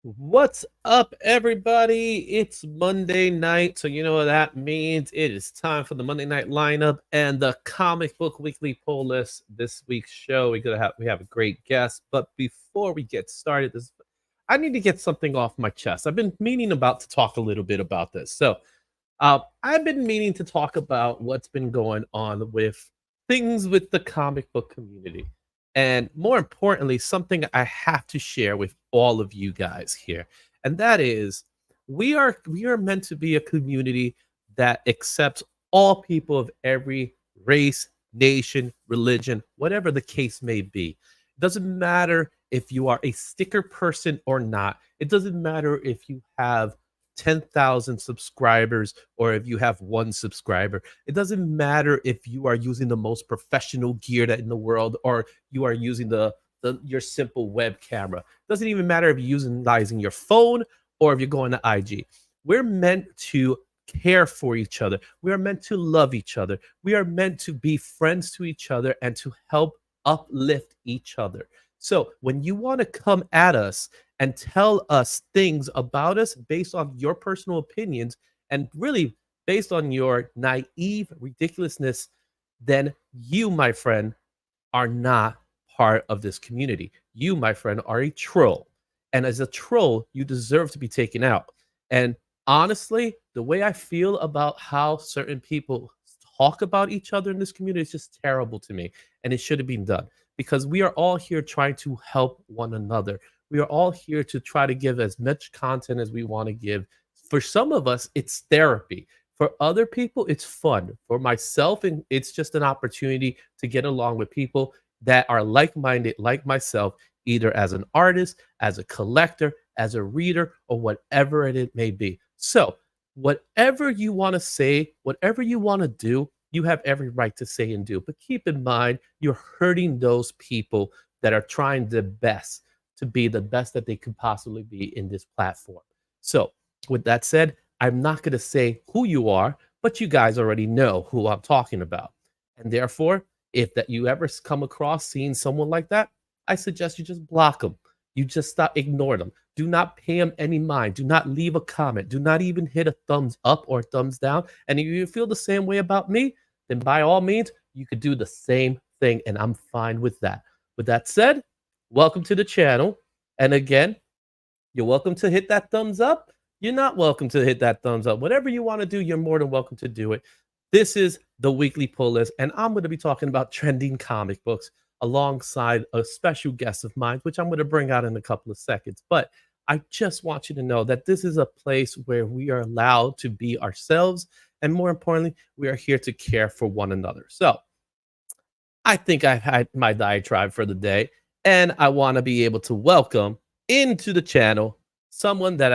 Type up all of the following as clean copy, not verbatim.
What's up, everybody? It's Monday night, so you know what that means. It is time for the Monday night lineup and the comic book weekly poll list. This week's show, we have a great guest, but before we get started, I need to get something off my chest. I've been meaning about to talk a little bit about this. So I've been meaning to talk about what's been going on with things with the comic book community. And more importantly, something I have to share with all of you guys here. And that is we are meant to be a community that accepts all people of every race, nation, religion, whatever the case may be. It doesn't matter if you are a sticker person or not. It doesn't matter if you have 10,000 subscribers or if you have one subscriber. It doesn't matter if you are using the most professional gear that in the world or you are using your simple web camera. It doesn't even matter if you're utilizing your phone or if you're going to IG. We're meant to care for each other. We are meant to love each other. We are meant to be friends to each other and to help uplift each other. So when you want to come at us and tell us things about us based on your personal opinions and really based on your naive ridiculousness, then you, my friend, are not part of this community. You, my friend, are a troll. And as a troll, you deserve to be taken out. And honestly, the way I feel about how certain people talk about each other in this community is just terrible to me. And it should have been done because we are all here trying to help one another. We are all here to try to give as much content as we want to give. For some of us, it's therapy. For other people, it's fun. For myself, and it's just an opportunity to get along with people that are like-minded, like myself, either as an artist, as a collector, as a reader, or whatever it may be. So, whatever you want to say, whatever you want to do, you have every right to say and do. But keep in mind, you're hurting those people that are trying their best to be the best that they could possibly be in this platform. So, with that said, I'm not going to say who you are, but you guys already know who I'm talking about. And therefore, if that you ever come across seeing someone like that, I suggest you just block them. You just stop, ignore them. Do not pay them any mind. Do not leave a comment. Do not even hit a thumbs up or thumbs down. And if you feel the same way about me, then by all means, you could do the same thing, and I'm fine with that. With that said, welcome to the channel. And again, you're welcome to hit that thumbs up. You're not welcome to hit that thumbs up. Whatever you want to do, you're more than welcome to do it. This is the weekly pull list, and I'm going to be talking about trending comic books alongside a special guest of mine, which I'm going to bring out in a couple of seconds. But I just want you to know that this is a place where we are allowed to be ourselves. And more importantly, we are here to care for one another. So I think I've had my diatribe for the day, and I want to be able to welcome into the channel someone that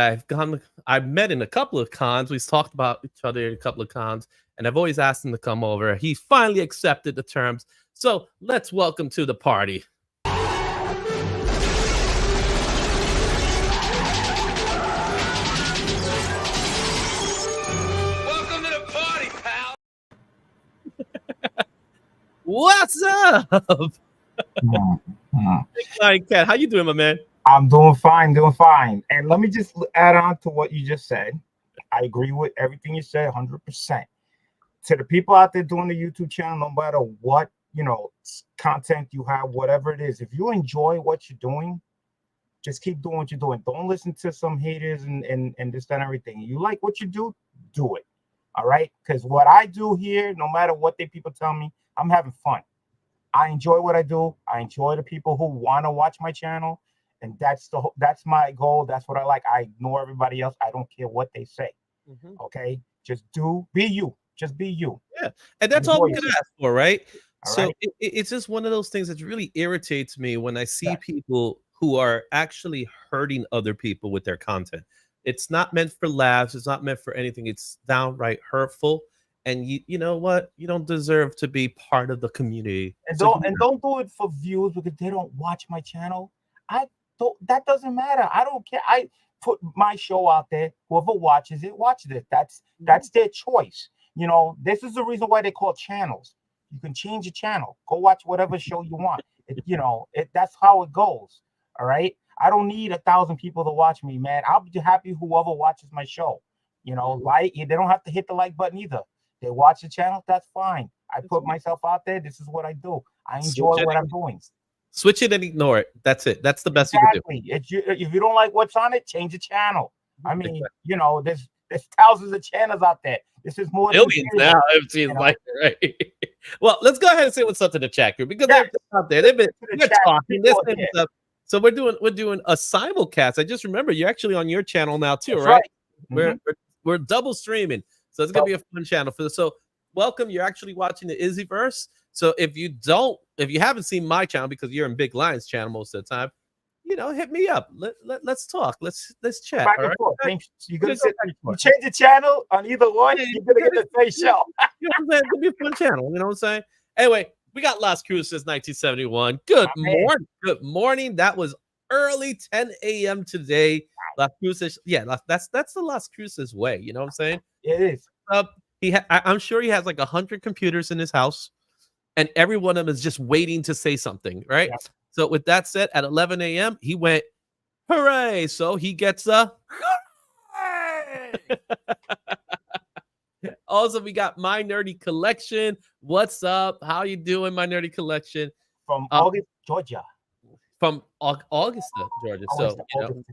I've met in a couple of cons. We've talked about each other in a couple of cons, and I've always asked him to come over. He finally accepted the terms. So let's welcome to the party. Welcome to the party, pal. What's up? Hi, Cat. How you doing, my man? I'm doing fine, doing fine. And let me just add on to what you just said. I agree with everything you said 100%. To the people out there doing the YouTube channel, no matter what, content you have, whatever it is, if you enjoy what you're doing, just keep doing what you're doing. Don't listen to some haters and this and everything. You like what you do it. All right? Because what I do here, no matter what people tell me, I'm having fun. I enjoy what I do. I enjoy the people who want to watch my channel. And that's my goal. That's what I like. I ignore everybody else. I don't care what they say. Okay? Just be you. Just be you. Yeah. And that's all we can ask for, right? All so right? it's just one of those things that really irritates me when I see people who are actually hurting other people with their content. It's not meant for laughs. It's not meant for anything. It's downright hurtful. And you know what? You don't deserve to be part of the community. And don't do it for views because they don't watch my channel. That doesn't matter. I don't care. I put my show out there. Whoever watches it, watches it. That's their choice. This is the reason why they call channels. You can change your channel. Go watch whatever show you want. That's how it goes. All right. I don't need 1,000 people to watch me, man. I'll be happy whoever watches my show. Like they don't have to hit the like button either. They watch the channel. That's fine. I put myself out there. This is what I do. I enjoy what I'm doing. Switch it and ignore it. That's it. That's the best you can do. If you don't like what's on it, change the channel. I mean, There's thousands of channels out there. This is more than Millions now, it seems like, right? Well, let's go ahead and say what's up to the chat group because they're out there. They're talking. Stuff. So we're doing a simulcast. I just remember you're actually on your channel now too, right? We're double streaming, so it's gonna be a fun channel for this. So welcome. You're actually watching the Izzyverse. So if you haven't seen my channel because you're in Big Lion's channel most of the time, hit me up. Let's talk. Let's chat. Back and forth. You change the channel on either one, you're gonna get the same show. You know what I'm saying? It's gonna be a fun channel. You know what I'm saying? Anyway, we got Las Cruces 1971. Good morning. Good morning. That was early 10 a.m. today. Las Cruces. Yeah, that's the Las Cruces way. You know what I'm saying? It is. I'm sure he has like 100 computers in his house, and every one of them is just waiting to say something, right? Yeah. So with that said, at 11 a.m., he went, hooray! So he gets a hooray! Also, we got My Nerdy Collection. What's up? How you doing, My Nerdy Collection? From August, Georgia. From Augusta, Georgia. Augusta,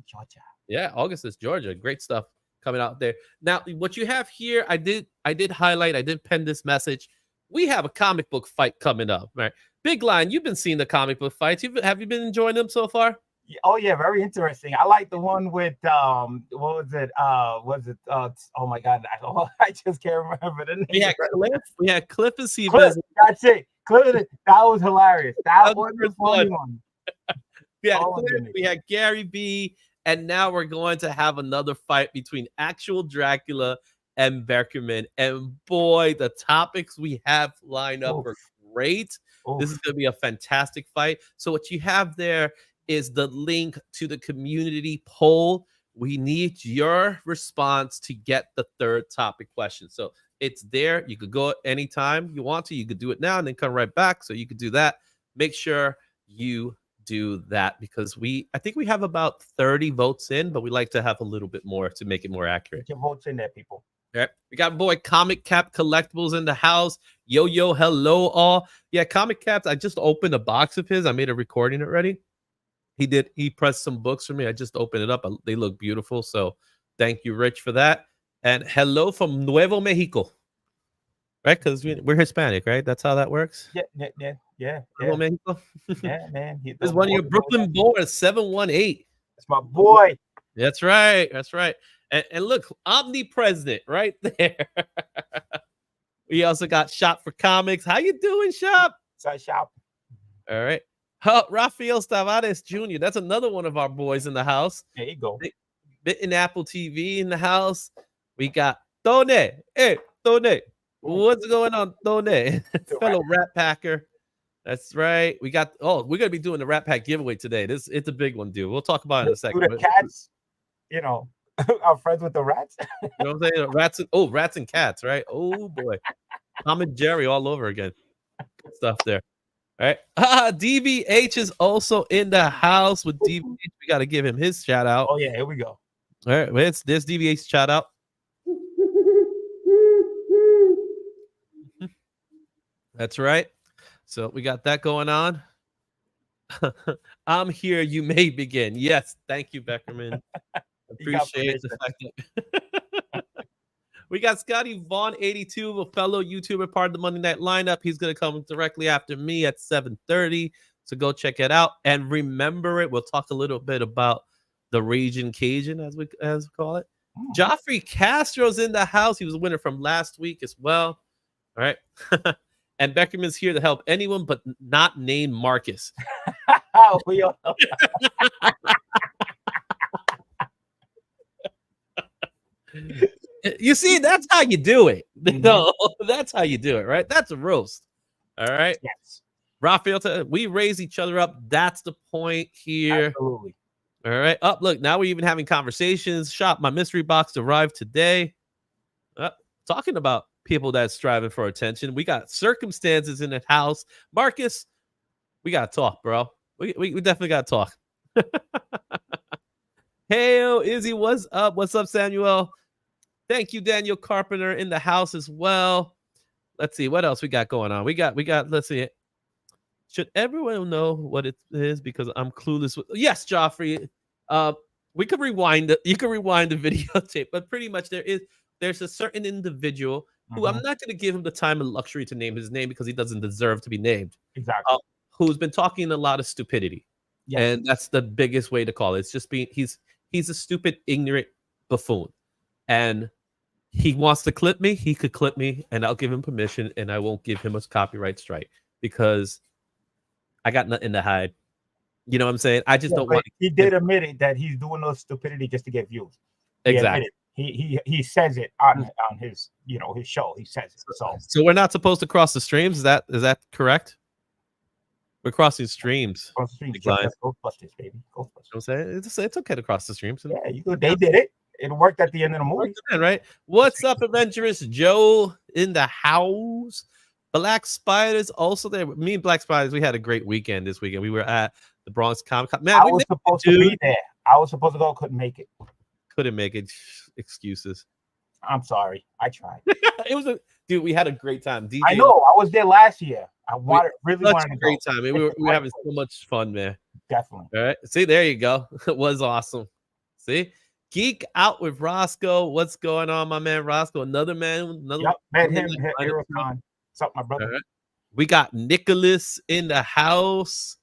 Georgia. Yeah, Augusta, Georgia. Great stuff coming out there. Now, what you have here, I did highlight, I did pen this message. We have a comic book fight coming up, right? Big Lion, you've been seeing the comic book fights. Have you been enjoying them so far? Oh yeah, very interesting. I like the one with what was it? Oh my god, I just can't remember the name. We had Cliff and Steve. That's it. Cliff, that was hilarious. That was the funny one. We had Gary B, and now we're going to have another fight between actual Dracula and Beckerman. And boy, the topics we have lined up are great. This is going to be a fantastic fight. So what you have there is the link to the community poll. We need your response to get the third topic question. So it's there. You could go anytime you want to. You could do it now and then come right back. So you could do that. Make sure you do that because I think we have about 30 votes in, but we like to have a little bit more to make it more accurate. Get your votes in there, people. Okay. We got boy Comic Cap Collectibles in the house. Yo, hello all. Yeah, Comic Caps. I just opened a box of his. I made a recording already. He pressed some books for me. I just opened it up. They look beautiful. So thank you, Rich, for that. And hello from Nuevo Mexico. Right? Because we're Hispanic, right? That's how that works. Yeah. Nuevo Mexico. Yeah, man. This is one of your Brooklyn boys, 718. That's my boy. That's right. And look, omnipresent right there. We also got Shop for Comics. How you doing, Shop? Shop. All right. Rafael Tavares Jr. That's another one of our boys in the house. There you go. Bitten Apple TV in the house. We got Tone. Hey, Tone. What's going on, Tone? Fellow Rat Packer. That's right. We're gonna be doing the Rat Pack giveaway today. It's a big one, dude. We'll talk about it in a second. The cats, our friends with the rats. You know what I'm saying? Rats and cats, right? Oh boy. Tom and Jerry all over again. Good stuff there. All right. DVH is also in the house with DVH. We got to give him his shout out. Oh yeah, here we go. All right, there's DVH shout out. That's right. So we got that going on. I'm here. You may begin. Yes, thank you, Beckerman. Appreciate the fact that we got Scotty Vaughn 82, a fellow YouTuber, part of the Monday Night Lineup. He's gonna come directly after me at 7:30. So go check it out and remember it. We'll talk a little bit about the Raging Cajun, as we call it. Joffrey Castro's in the house. He was a winner from last week as well. All right. And Beckerman's here to help anyone but not named Marcus. We all know. You see, that's how you do it. No, that's how you do it, right? That's a roast. All right. Yes. Raphael, we raise each other up. That's the point here. Absolutely. All right. Up, look, now we're even having conversations. Shop, my mystery box arrived today. Talking about people that's striving for attention. We got circumstances in the house. Marcus, we got to talk, bro. We definitely got to talk. Hey, Izzy, what's up? What's up, Samuel? Thank you, Daniel Carpenter in the house as well. Let's see what else we got going on. We got. Let's see. Should everyone know what it is? Because I'm clueless. Yes, Joffrey. we could rewind it. You can rewind the videotape, but pretty much there's a certain individual who I'm not going to give him the time and luxury to name his name because he doesn't deserve to be named. Exactly. Who's been talking a lot of stupidity, and that's the biggest way to call it. It's just being he's a stupid, ignorant buffoon, and he wants to clip me. He could clip me, and I'll give him permission, and I won't give him a copyright strike because I got nothing to hide. You know what I'm saying? I just don't want. He did admit it that he's doing those stupidity just to get views. Exactly. He says it on his his show. He says it. So we're not supposed to cross the streams. Is that correct? We're crossing streams. Cross the streams. Ghostbusters, baby. Ghostbusters. I'm saying it's okay to cross the streams. Yeah, you could. They did it. It worked at the end of the movie, right? What's up, Adventurous Joe in the house? Black Spiders also there. Me and Black Spiders, we had a great weekend this weekend. We were at the Bronx Comic Con. Man, I was supposed to be there. I was supposed to go, couldn't make it. Couldn't make it. Excuses. I'm sorry. I tried. Dude. We had a great time. DJ, I know. I was there last year. I wanted a great time. We were having so much fun, man. Definitely. All right. See, there you go. It was awesome. See, Geek Out with Roscoe. What's going on, my man Roscoe? Another man. Met him. Aerocon. What's up, my brother? Right. We got Nicholas in the house.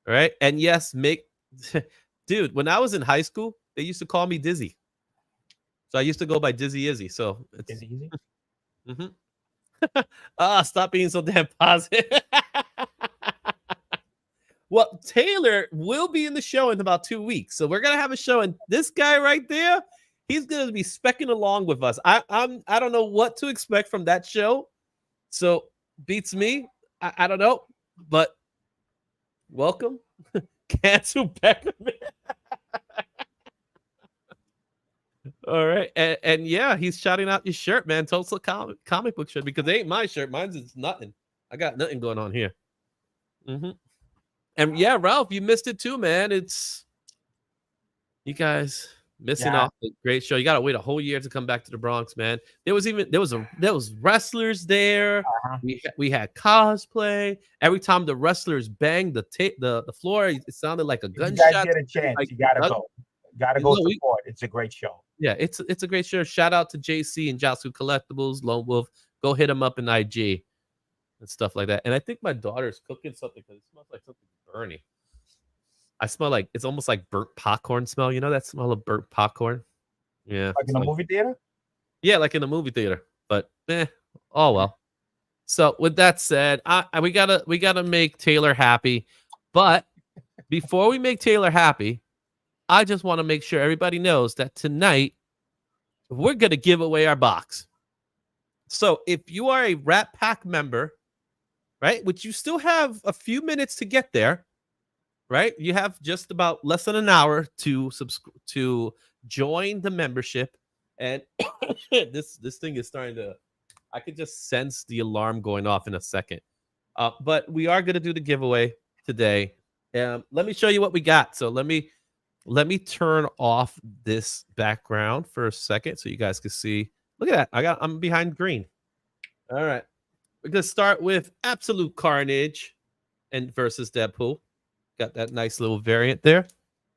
All right. And yes, Mick. Dude, when I was in high school, they used to call me Dizzy. So I used to go by Dizzy Izzy. So it's Dizzy Izzy. Stop being so damn positive. Well, Taylor will be in the show in about 2 weeks. So we're gonna have a show, and this guy right there, he's gonna be specking along with us. I don't know what to expect from that show. So beats me. I don't know, but welcome. Cancel Beckerman. All right, and yeah, he's shouting out your shirt, man. Tulsa comic book shirt, because it ain't my shirt. Mine's is nothing. I got nothing going on here. And yeah, Ralph, you missed it too, man. It's you guys missing off a great show. You gotta wait a whole year to come back to the Bronx, man. There was wrestlers there. We had cosplay. Every time the wrestlers banged the floor, it sounded like a gunshot. You guys get a chance. You gotta go. Gotta go support. It's a great show. Yeah, it's a great show. Shout out to JC and Jatsu Collectibles, Lone Wolf. Go hit them up in IG and stuff like that. And I think my daughter's cooking something because it smells like something burning. I smell like it's almost like burnt popcorn smell. You know that smell of burnt popcorn? Yeah. Like in a movie theater? Yeah, like in a movie theater. But oh well. So with that said, we gotta make Taylor happy. But before we make Taylor happy, I just want to make sure everybody knows that tonight we're going to give away our box. So if you are a Rat Pack member, right, which you still have a few minutes to get there, right? You have just about less than an hour to join the membership. And this thing is starting to, I could just sense the alarm going off in a second. But we are going to do the giveaway today. Let me show you what we got. So let me turn off this background for a second so you guys can see. Look at that. I'm behind green. All right. We're going to start with Absolute Carnage and versus Deadpool. Got that nice little variant there.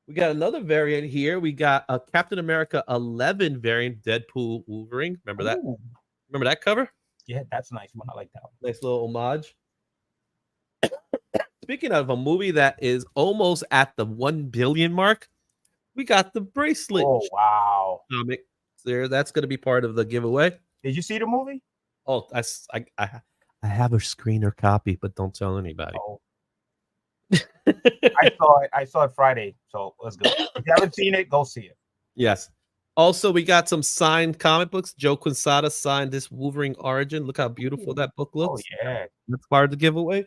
We got another variant here. We got a Captain America 11 variant, Deadpool Wolverine. Remember that? Ooh. Remember that cover? Yeah, that's a nice one. I like that one. Nice little homage. Speaking of a movie that is almost at the 1 billion mark, we got the bracelet. Oh, wow. Comic there. That's going to be part of the giveaway. Did you see the movie? Oh, I have a screener copy, but don't tell anybody. Oh. I saw it Friday, so let's go. If you haven't seen it, go see it. Yes. Also, we got some signed comic books. Joe Quinsada signed this Wolverine Origin. Look how beautiful that book looks. Oh, yeah. That's part of the giveaway.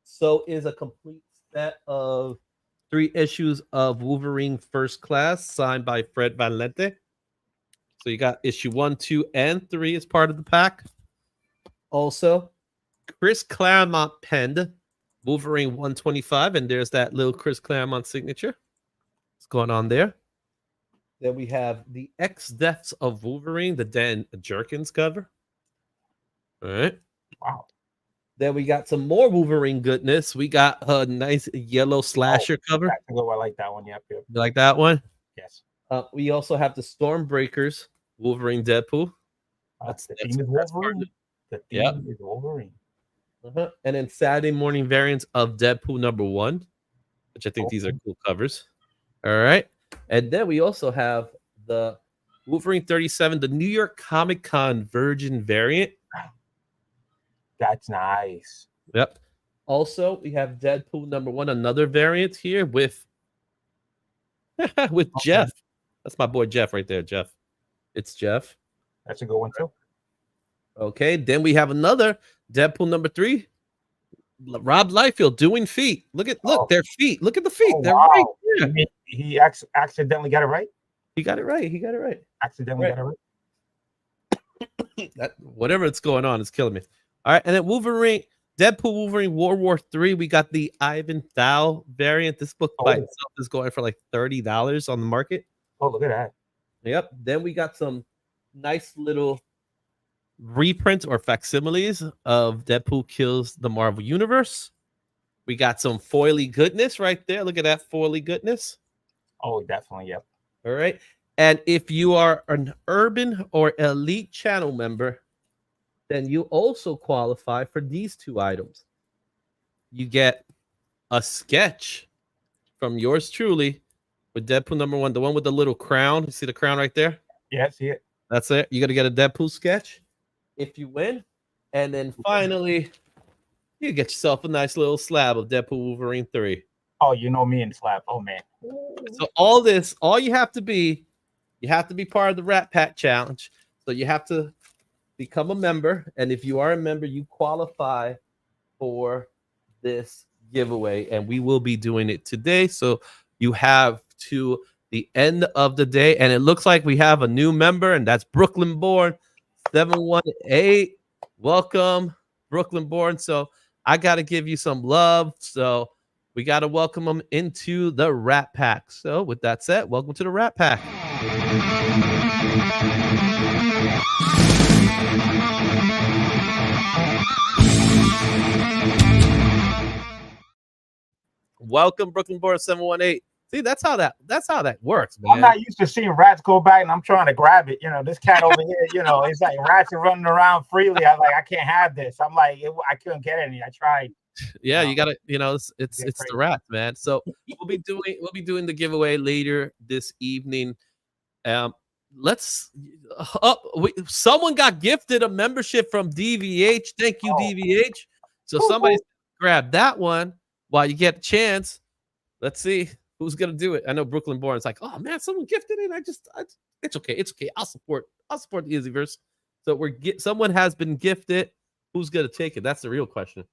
So is a complete set of 3 issues of Wolverine First Class signed by Fred Valente. So you got issue 1, 2, and 3 as part of the pack. Also, Chris Claremont penned Wolverine 125, and there's that little Chris Claremont signature. What's going on there? Then we have the X Deaths of Wolverine, the Dan Jerkins cover. All right. Wow. Then we got some more Wolverine goodness. We got a nice yellow slasher cover. I like that one. Yep. You like that one? Yes. We also have the Stormbreakers Wolverine Deadpool. That's the theme is Wolverine. The theme is Wolverine. And then Saturday morning variants of Deadpool #1, which I think these are cool covers. All right. And then we also have the Wolverine 37, the New York Comic Con Virgin variant. That's nice. Yep. Also, we have Deadpool #1, another variant here with Jeff. That's my boy Jeff right there, Jeff. It's Jeff. That's a good one too. Okay, then we have another Deadpool #3. Rob Liefeld doing feet. Look their feet. Look at the feet. They're right there. He accidentally got it right. He got it right. Accidentally got it right. Whatever it's going on is killing me. All right, and then Deadpool Wolverine World War III. We got the Ivan Thal variant. This book by itself is going for like $30 on the market. Oh, look at that. Yep. Then we got some nice little reprints or facsimiles of Deadpool Kills the Marvel Universe. We got some foily goodness right there. Look at that foily goodness. Oh, definitely. Yep. All right. And if you are an Urban or Elite channel member, then you also qualify for these two items. You get a sketch from yours truly with Deadpool #1, the one with the little crown. You see the crown right there? Yeah, I see it. That's it. You got to get a Deadpool sketch if you win. And then finally, you get yourself a nice little slab of Deadpool Wolverine 3. Oh, you know me in the slab. Oh, man. So all you have to be part of the Rat Pack Challenge. So you have to become a member. And if you are a member, you qualify for this giveaway. And we will be doing it today. So you have to the end of the day. And it looks like we have a new member, and that's Brooklyn Born 718. Welcome, Brooklyn Born. So I got to give you some love. So we got to welcome them into the Rat Pack. So with that said, welcome to the Rat Pack. Welcome, Brooklyn Born 718. See, that's how that works, man. I'm not used to seeing rats go back, and I'm trying to grab it. You know, this cat over here, you know, it's like rats are running around freely. I'm like, I can't have this. I'm like, I couldn't get any. I tried. Yeah, you gotta, you know, it's the rats, man. So we'll be doing the giveaway later this evening. Someone got gifted a membership from DVH. Thank you, DVH. So somebody grab that one while you get a chance. Let's see who's gonna do it. I know Brooklyn Born is like, oh man, someone gifted it. It's okay. I'll support the Izzyverse. So someone has been gifted. Who's gonna take it? That's the real question.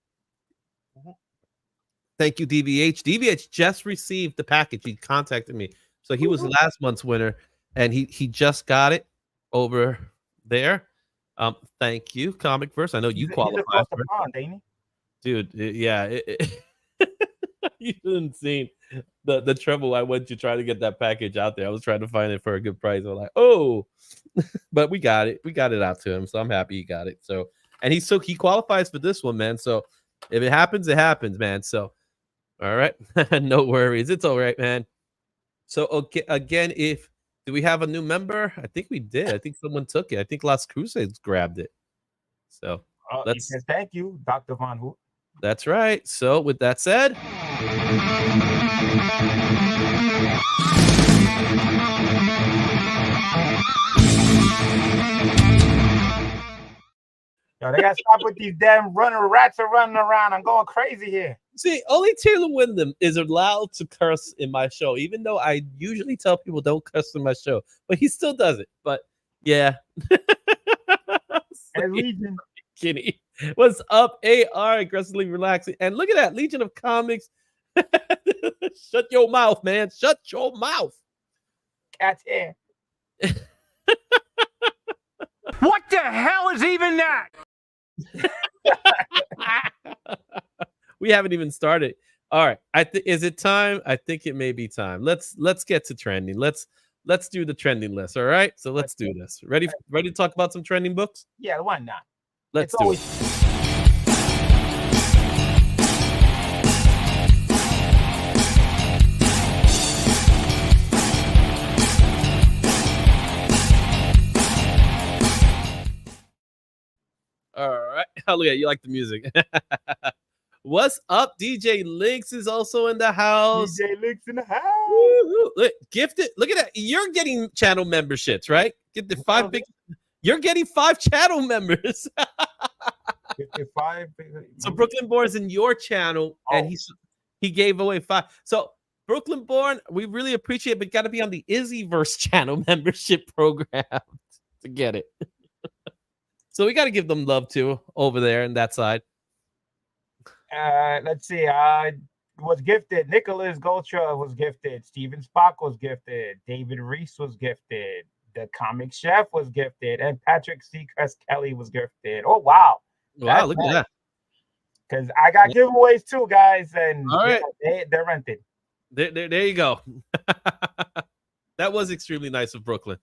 Thank you, DVH. DVH just received the package. He contacted me. So he was last month's winner, and he just got it over there. Thank you, Comic Verse. I know you qualify for it. Dude, yeah. You didn't see the trouble I went to try to get that package out there. I was trying to find it for a good price. I was like, oh, but we got it. We got it out to him. So I'm happy he got it. So, and he qualifies for this one, man. So if it happens, man. So, all right. No worries. It's all right, man. So, okay. Again, do we have a new member? I think we did. I think someone took it. I think Las Crusades grabbed it. So let's thank you, Dr. Von Hoot. That's right. So with that said, yo, they gotta stop with these damn rats are running around. I'm going crazy here. See, only Taylor Wyndham is allowed to curse in my show, even though I usually tell people don't curse in my show, but he still does it. But yeah. And Legion. Kitty. What's up, AR? Aggressively relaxing. And look at that, Legion of Comics. Shut your mouth, man. Shut your mouth. Cat's hair. What the hell is even that? We haven't even started. All right. Is it time? I think it may be time. Let's get to trending. Let's do the trending list. All right. So let's do this. Ready to talk about some trending books? Yeah, why not? Let's do it. All right. Oh, look at you like the music. What's up? DJ Links is also in the house. DJ Links in the house. Woo-hoo. Look, gifted. Look at that. You're getting channel memberships, right? Get the 5 big. You're getting 5 channel members. 55. So Brooklyn Born's in your channel, and he gave away 5. So Brooklyn Born, we really appreciate it, but got to be on the Izzyverse channel membership program to get it. So we got to give them love too over there on that side. Let's see. Was gifted. Nicholas Goltra was gifted. Steven Spock was gifted. David Reese was gifted. The Comic Chef was gifted, and Patrick Seacrest Kelly was gifted. Oh wow! Wow, look at that. Because I got giveaways too, guys, and all right, they're rented. There you go. That was extremely nice of Brooklyn.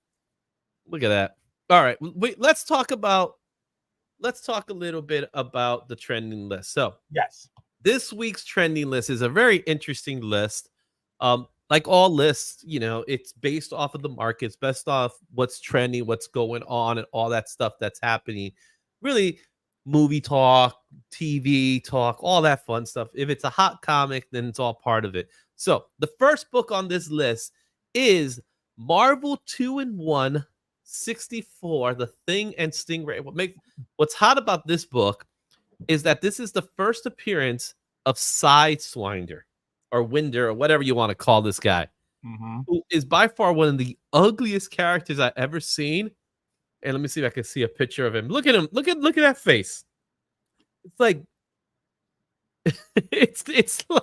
Look at that. All right, let's talk a little bit about the trending list. So yes, this week's trending list is a very interesting list. Like all lists, you know, it's based off of the markets, based off what's trending, what's going on, and all that stuff that's happening. Really, movie talk, TV talk, all that fun stuff. If it's a hot comic, then it's all part of it. So the first book on this list is Marvel 2-in-1 64, The Thing and Stingray. What's hot about this book is that this is the first appearance of Sideswinder, or Winder, or whatever you want to call this guy, who is by far one of the ugliest characters I've ever seen. And let me see if I can see a picture of him. Look at him. Look at that face. It's like it's like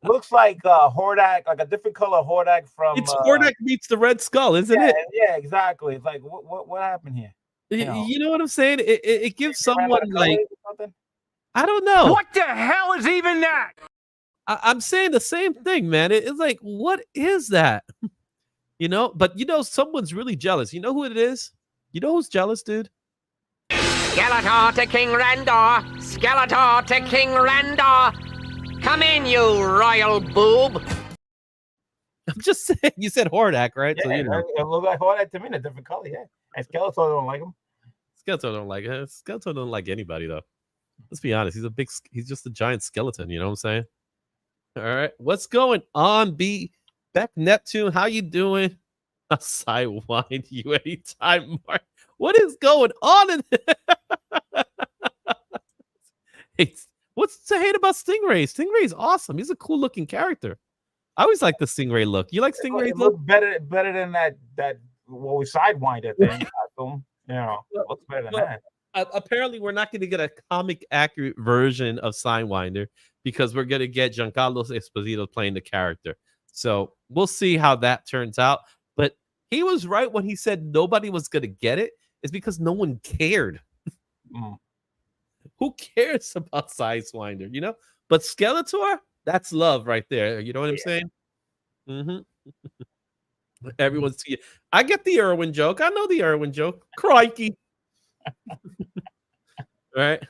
looks like Hordak, like a different color Hordak from. It's Hordak meets the Red Skull, isn't it? Yeah, exactly. It's like what happened here? You know what I'm saying? It gives someone like I don't know. What the hell is even that? I'm saying the same thing, man. It's like, what is that? You know, but you know, someone's really jealous. You know who it is? You know who's jealous, dude? Skeletor to King Randor! Skeletor to King Randor! Come in, you royal boob! I'm just saying, you said Hordak, right? Yeah, so, you know. it looks like Hordak to me in a different color, yeah. And Skeletor don't like him. Skeletor don't like it. Skeletor don't like anybody, though. Let's be honest. He's just a giant skeleton, you know what I'm saying? All right. What's going on, B? Beck Neptune, how you doing? I'll sidewind you anytime, Mark. What is going on in Hey, what's to hate about Stingray? Stingray is awesome. He's a cool looking character. I always like the Stingray look. You like Stingray's look? Better than that what we sidewinded thing. You know, looks better than that. Apparently, we're not going to get a comic accurate version of Sidewinder because we're going to get Giancarlo Esposito playing the character. So we'll see how that turns out. But he was right when he said nobody was going to get it. It's because no one cared. Who cares about Sidewinder, you know? But Skeletor, that's love right there. You know what I'm saying? Everyone's see. I get the Irwin joke. I know the Irwin joke. Crikey. Right?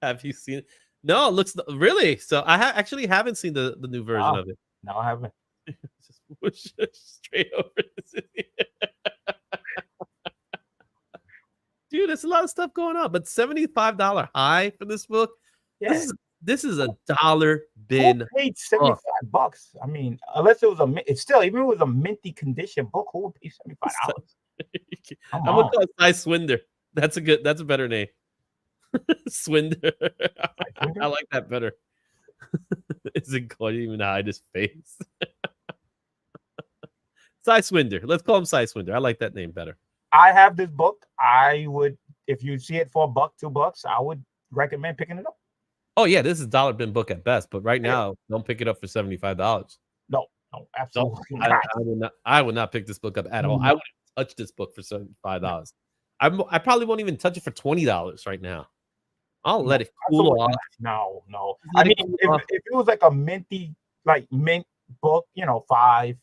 Have you seen it? No, it looks really. So I actually haven't seen the new version of it. No, I haven't. Just push it straight over. Dude, there's a lot of stuff going on, but $75 high for this book. Yeah. This is a dollar bin. Who paid $75? I mean, unless it was it's still, even if it was a minty condition book, who would pay $75? I'm gonna call it Swinder. That's a better name. Swinder. I like that better. Isn't going to even hide his face. Swinder. Let's call him Swinder. I like that name better. I have this book. I would, if you see it for $1, $2, I would recommend picking it up. Oh yeah, this is dollar bin book at best, but right now, don't pick it up for $75. No, absolutely not. I would not pick this book up at all. I wouldn't touch this book for $75. I probably won't even touch it for $20 right now. I'll let it cool off. No. I mean, if it was like a mint book, you know, $5,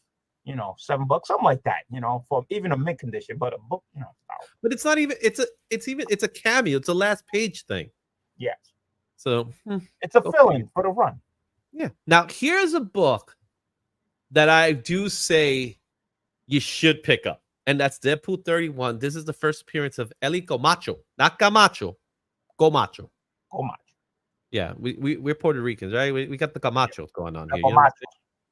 you know, $7, something like that, you know, for even a mint condition, but a book, you know. No. But it's not even. It's a cameo. It's a last page thing. Yes. So it's a fill-in for the run. Yeah. Now here's a book that I do say you should pick up. and that's Deadpool 31. This is the first appearance of Eli Camacho, not Camacho, Comacho. Comacho. Yeah, we're Puerto Ricans, right? We got the Camacho going on here. Comacho.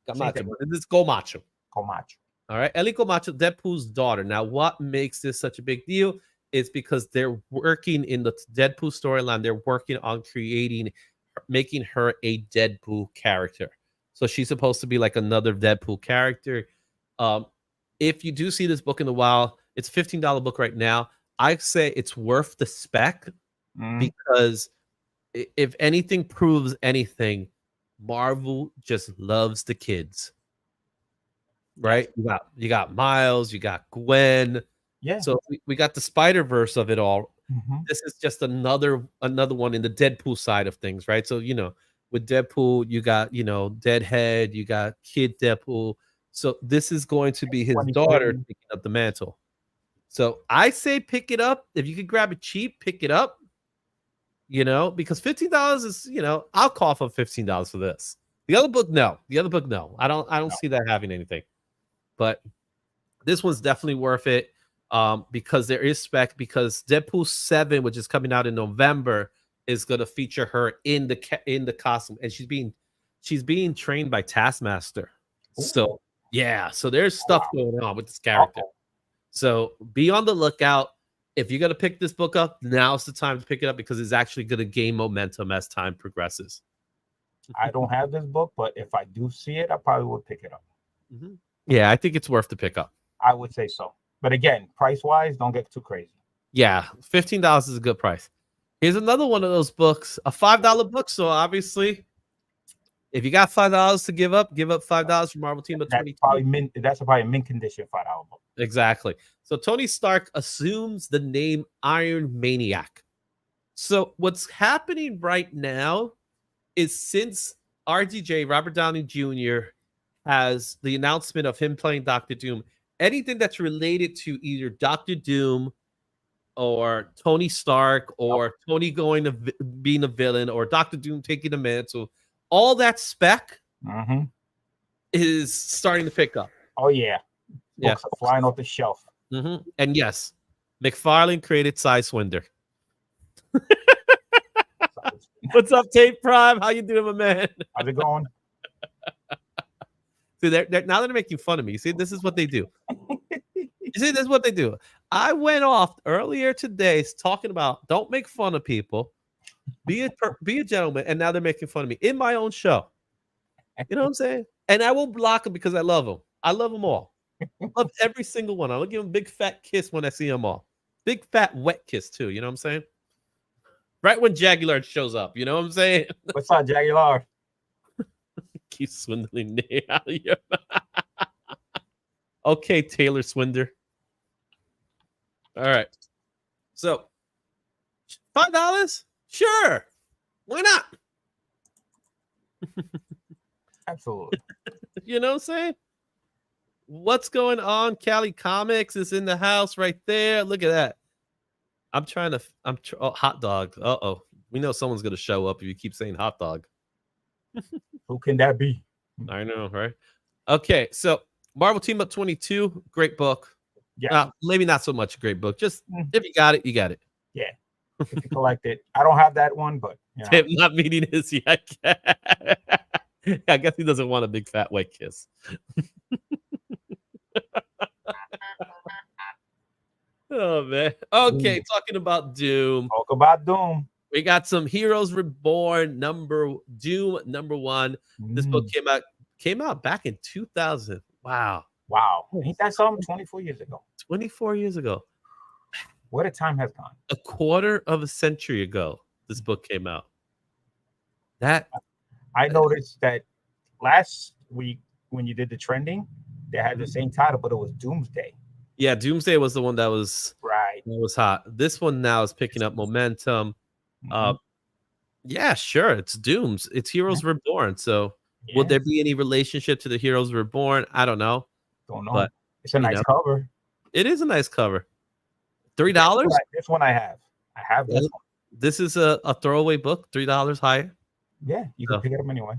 Camacho, but this is Comacho. Comacho. All right, Eli Camacho, Deadpool's daughter. Now, what makes this such a big deal is because they're working in the Deadpool storyline. They're working on making her a Deadpool character. So she's supposed to be like another Deadpool character. If you do see this book in the wild, it's a $15 book right now. I say it's worth the spec because if anything proves anything, Marvel just loves the kids. Right? You got Miles, you got Gwen. Yeah. So we got the Spider-Verse of it all. This is just another one in the Deadpool side of things, right? So, with Deadpool, you got, Deadhead, you got Kid Deadpool. So this is going to be his daughter picking up the mantle. So I say pick it up. If you could grab it cheap, pick it up. Because $15 is, I'll call for $15 for this. The other book, no. I don't see that having anything. But this one's definitely worth it because there is spec. Because Deadpool 7, which is coming out in November, is going to feature her in the costume, and she's being trained by Taskmaster. Ooh. So yeah, so there's stuff going on with this character. So be on the lookout. If you're going to pick this book up, now's the time to pick it up because it's actually going to gain momentum as time progresses. I don't have this book, but if I do see it, I probably would pick it up. Yeah, I think it's worth to pick up. I would say so. But again, price-wise, don't get too crazy. Yeah, $15 is a good price. Here's another one of those books, a $5 book. So obviously, if you got $5 to give up $5 for Marvel Team of 2020. That's probably a mint condition $5 book. Exactly. So Tony Stark assumes the name Iron Maniac. So what's happening right now is since RDJ, Robert Downey Jr., has the announcement of him playing Doctor Doom, anything that's related to either Doctor Doom or Tony Stark or Tony going to being a villain or Doctor Doom taking the mantle, all that spec is starting to pick up. Oh, yeah. Books are flying off the shelf. And yes, McFarlane created Sidewinder. What's up, Tape Prime? How you doing, my man? How's it going? See, now they're making fun of me. See, this is what they do. You see, this is what they do. I went off earlier today talking about don't make fun of people, be a gentleman, and now they're making fun of me in my own show. You know what I'm saying? And I will block them because I love them. I love them all. I love every single one. I'll give them a big fat kiss when I see them all. Big fat wet kiss too. You know what I'm saying? Right when Jaguar shows up. You know what I'm saying? What's up, Jaguar? Keep swindling me out of your mouth. Okay, Taylor Swinder. All right. So $5? Sure. Why not? Absolutely. You know what I'm saying? What's going on? Cali Comics is in the house right there. Look at that. Hot dog. Uh-oh. We know someone's going to show up if you keep saying hot dog. Who can that be? I know, right? Okay, so Marvel Team Up 22, great book. Yeah. Maybe not so much a great book. Just if you got it, you got it. Yeah. If you collect it. I don't have that one, but I'm not meeting his yet. I guess he doesn't want a big fat white kiss. Oh man. Okay, talking about Doom. Talk about Doom. We got some Heroes Reborn Doom number 1. This book came out back in 2000. Wow. Ain't that something? 24 years ago. 24 years ago. What a time has gone. A quarter of a century ago, this book came out. That I noticed that last week when you did the trending, they had the same title, but it was Doomsday. Yeah, Doomsday was the one that was right. That was hot. This one now is picking up momentum. Yeah, sure. It's Doom's. It's Heroes Reborn. So would there be any relationship to the Heroes Reborn? I don't know. Don't know. But it's a nice cover. It is a nice cover. $3? This one I have. I have this one. This is a throwaway book, $3 higher. Yeah, you can pick it up anyway.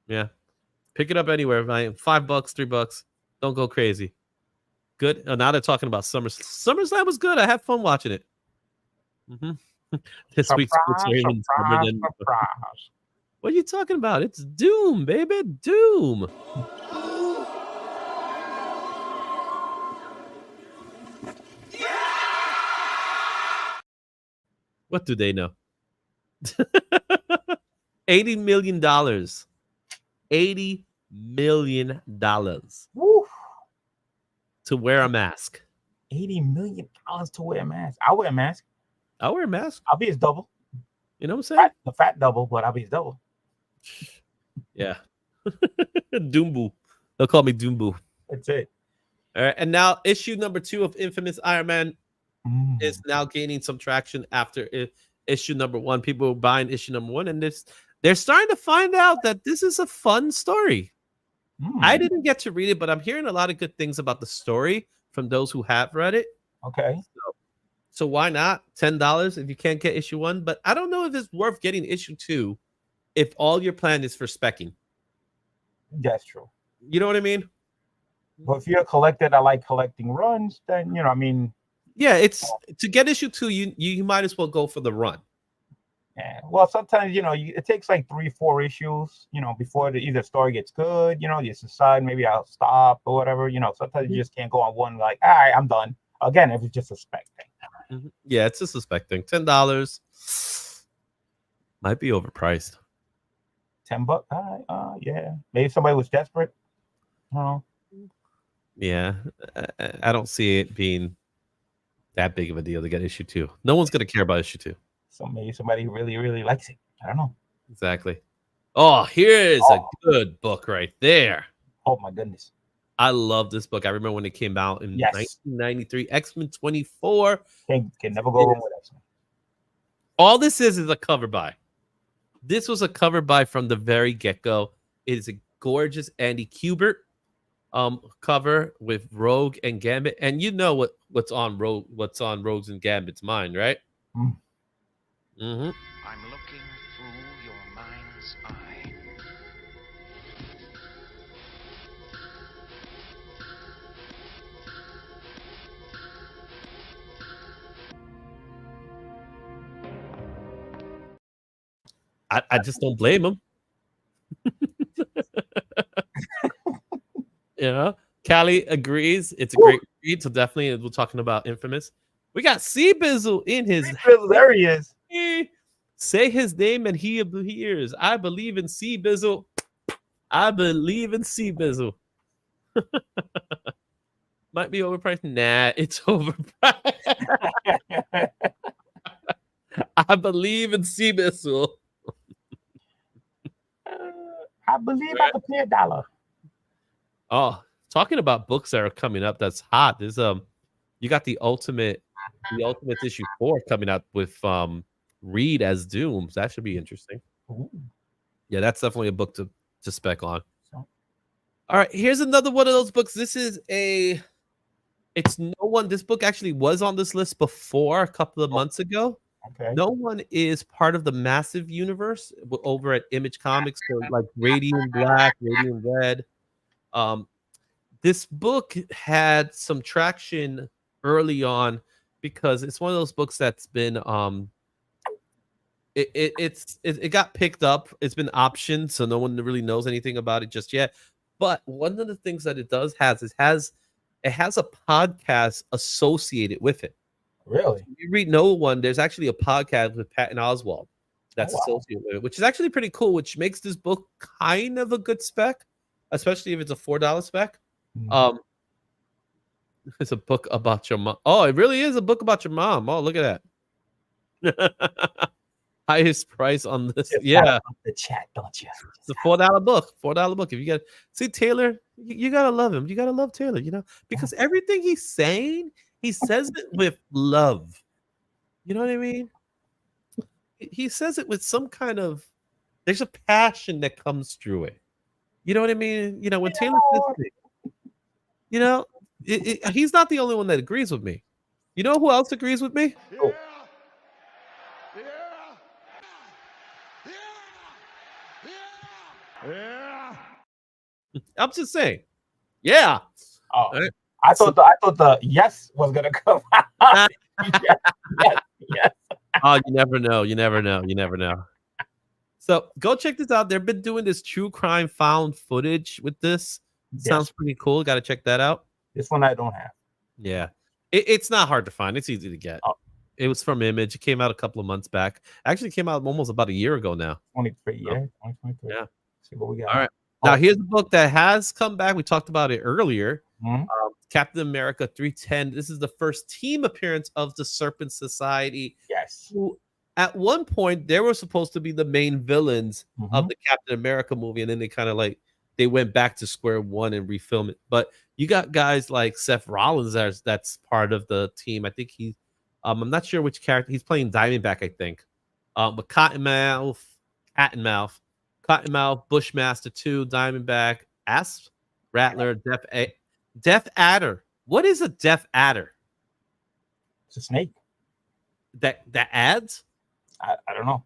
Yeah. Pick it up anywhere, man. $5, $3. Don't go crazy. Good. Now they're talking about SummerSlam was good. I had fun watching it. This week's books are even dumber than. Surprise. What are you talking about? It's Doom, baby. Doom. What do they know? $80 million. $80 million Woo. to wear a mask. $80 million to wear a mask. I'll wear a mask. I'll wear a mask. I'll be his double. You know what I'm saying? The fat double, but I'll be his double. Yeah. Doombo. They'll call me Doombo. That's it. All right. And now issue number 2 of Infamous Iron Man is now gaining some traction after issue number 1. People were buying issue number 1, and they're starting to find out that this is a fun story. I didn't get to read it, but I'm hearing a lot of good things about the story from those who have read it. Okay. So why not $10 if you can't get issue 1? But I don't know if it's worth getting issue 2 if all your plan is for specking. That's true. You know what I mean? But if you're a collector that like collecting runs, then I mean. Yeah, it's to get issue 2. You might as well go for the run. Yeah. Well, sometimes it takes like 3-4 issues, before either story gets good. You decide maybe I'll stop or whatever. Sometimes you just can't go on one like, all right, I'm done. Again, if it's just a spec thing. Yeah, it's a suspect thing. $10 might be overpriced. $10. Yeah. Maybe somebody was desperate. Yeah, I don't see it being that big of a deal to get issue 2. No one's gonna care about issue 2. So maybe somebody really, really likes it. I don't know. Exactly. Oh, here's a good book right there. Oh my goodness. I love this book. I remember when it came out in 1993. X-Men 24. Can never go wrong with X-Men. All this is a cover by. This was a cover by from the very get-go. It is a gorgeous Andy Kubert cover with Rogue and Gambit. And you know what's on Rogue's and Gambit's mind, right? I'm looking through your mind's eye. I just don't blame him. Callie agrees. It's a great read. So definitely, we're talking about Infamous. We got C-Bizzle in his. There he is. Say his name and he appears. I believe in C-Bizzle. I believe in C-Bizzle. Might be overpriced. Nah, it's overpriced. I believe in C-Bizzle. I believe I could pay $1. Oh, talking about books that are coming up, that's hot. There's you got the ultimate issue 4 coming out with Reed as Doom. So that should be interesting. Ooh. Yeah, that's definitely a book to spec on. All right, here's another one of those books. This book actually was on this list before a couple of months ago. Okay. No One is part of the massive universe over at Image Comics, so like Radiant Black, Radiant Red. This book had some traction early on because it's one of those books that's been it got picked up. It's been optioned, so no one really knows anything about it just yet. But one of the things that it has a podcast associated with it. Really? If you read No One, there's actually a podcast with Patton Oswalt that's associated with it, which is actually pretty cool, which makes this book kind of a good spec, especially if it's a $4 spec. It's a book about your mom. Oh, it really is a book about your mom. Oh, look at that. Highest price on this. Yeah. The chat, don't you? It's a $4 book. $4 book. If you get see Taylor, you gotta love him. You gotta love Taylor, because everything he's saying, he says it with love. You know what I mean? He says it with some kind of there's a passion that comes through it. You know what I mean? When Taylor says it, he's not the only one that agrees with me. You know who else agrees with me? Oh. I'm just saying. Yeah. Oh. Right? I thought the yes was gonna come out. yes. Oh, you never know. You never know. You never know. So go check this out. They've been doing this true crime found footage with this. Sounds pretty cool. Got to check that out. This one I don't have. Yeah. It's not hard to find. It's easy to get. Oh. It was from Image. It came out a couple of months back. Actually came out almost about a year ago now. 23, yeah. 2023. Yeah. See what we got. All right. Now, here's a book that has come back. We talked about it earlier. Mhm. Captain America 310. This is the first team appearance of the Serpent Society. Yes. Who, at one point, they were supposed to be the main villains of the Captain America movie, and then they kind of like they went back to square one and refilm it. But you got guys like Seth Rollins that's part of the team. I think he's I'm not sure which character he's playing. Diamondback, I think. But Cottonmouth, Bushmaster 2, Diamondback, Asp, Rattler, Death Adder. What is a Death Adder? It's a snake. That adds? I don't know.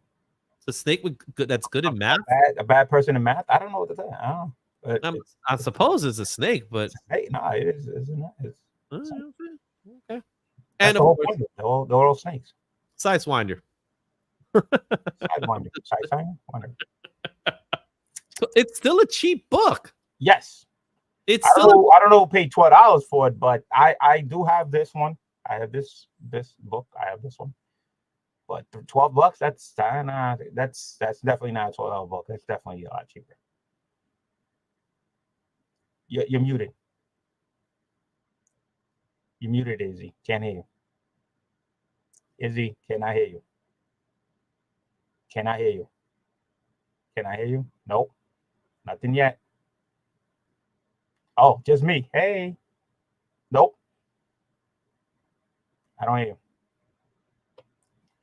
It's a snake that's good in math. A bad person in math. I don't know what to say. I don't know. But I suppose it's a snake, but hey, no, it is. Isn't it? Okay. And the whole snakes. Sidewinder. Sidewinder. It's still a cheap book. Yes. It's I don't know who paid $12 for it, but I do have this one. I have this book. I have this one. But for $12, that's definitely not a $12 book. That's definitely a lot cheaper. You're muted. You're muted, Izzy. Can't hear you. Izzy, can I hear you? Can I hear you? Can I hear you? Nope. Nothing yet. Oh, just me. Hey. Nope. I don't hear you.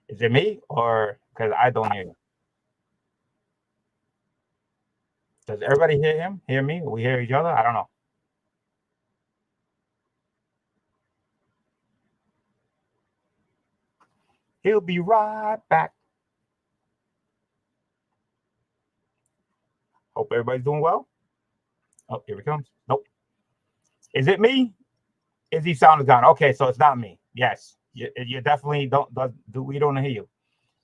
Is it me or because I don't hear you? Does everybody hear him? Hear me? We hear each other? I don't know. He'll be right back. Hope everybody's doing well. Oh, here he comes. Nope. Is it me? Izzy sound is gone. Okay, so it's not me. Yes. You definitely we don't hear you.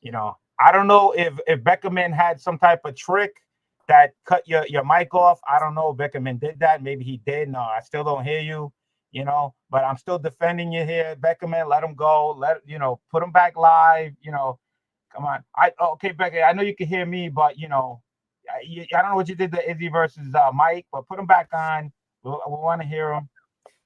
You know, I don't know if Beckerman had some type of trick that cut your mic off. I don't know if Beckerman did that. Maybe he did. No, I still don't hear you, you know, but I'm still defending you here. Beckerman, let him go. Put him back live, you know. Come on. Okay, Becker, I know you can hear me, but you know, I don't know what you did to Izzy versus Mike, but put him back on. We want to hear him,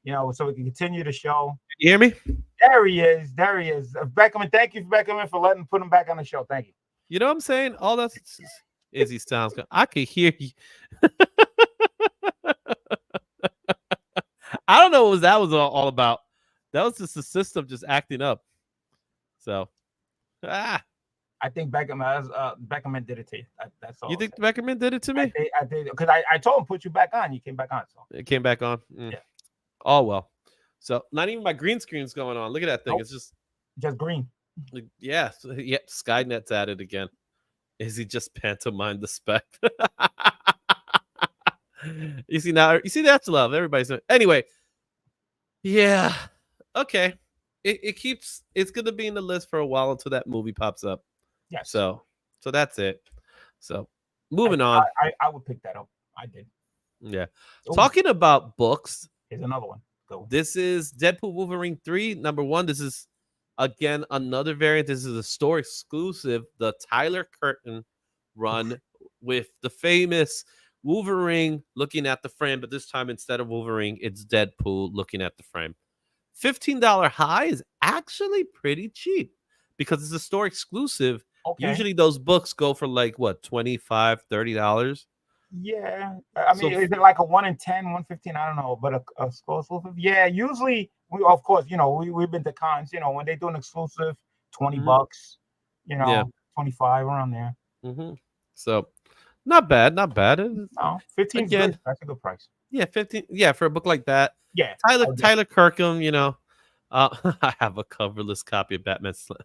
you know, so we can continue the show. You hear me? There he is. Beckerman, thank you, Beckerman, for put him back on the show. Thank you. You know what I'm saying? All that's Izzy sounds good. I could hear you. I don't know what that was all about. That was just the system just acting up. So, I think Beckerman did it to you. That's all. You think Beckerman did it to me? I did because I told him put you back on. You came back on. So it came back on. Yeah. Oh well. So not even my green screen's going on. Look at that thing. Nope. It's just green. Yeah. Skynet's at it again. Is he just pantomimed the spec? You see that's love. Everybody's anyway. Yeah. Okay. It's gonna be in the list for a while until that movie pops up. Yeah. So that's it. So moving on. I would pick that up. I did. Yeah. Ooh. Talking about books. Here's another one. Go. This is Deadpool Wolverine 3, number 1. This is again another variant. This is a store exclusive, the Tyler Curtin run with the famous Wolverine looking at the frame, but this time instead of Wolverine, it's Deadpool looking at the frame. $15 high is actually pretty cheap because it's a store exclusive. Okay. Usually those books go for like what, $25, $30. Yeah, I mean, is it like a 1 in 10, 115? I don't know, but a exclusive. Yeah, usually of course, you know, we've been to cons. You know, when they do an exclusive, $20, you know, yeah. 25 around there. Mm-hmm. So, not bad. No, 15 again. That's a good price. Yeah, 15. Yeah, for a book like that. Yeah, Tyler Kirkham. You know, I have a coverless copy of Batman Slam.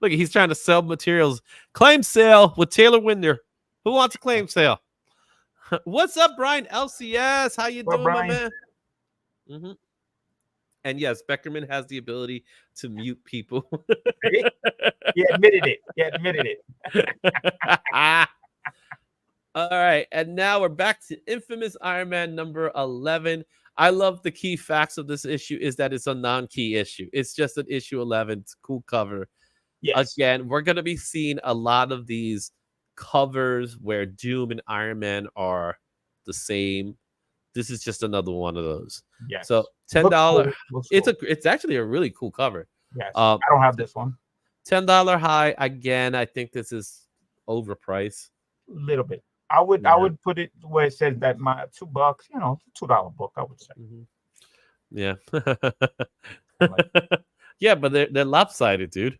Look, he's trying to sell materials. Claim sale with Taylor Winder. Who wants a claim sale? What's up, Brian LCS? How you doing, Brian? my man? Mm-hmm. And yes, Beckerman has the ability to mute people. He admitted it. He admitted it. All right, and now we're back to infamous Iron Man number 11. I love the key facts of this issue is that it's a non-key issue. It's just an issue 11. It's a cool cover. Yes. Again, we're going to be seeing a lot of these covers where Doom and Iron Man are the same. This is just another one of those. Yes. So $10. Looks It's cool. it's actually a really cool cover. Yes. I don't have this one. $10 high. Again, I think this is overpriced. A little bit. I would put it where it says that my $2, you know, $2 book, I would say. Yeah. Yeah, but they're lopsided, dude.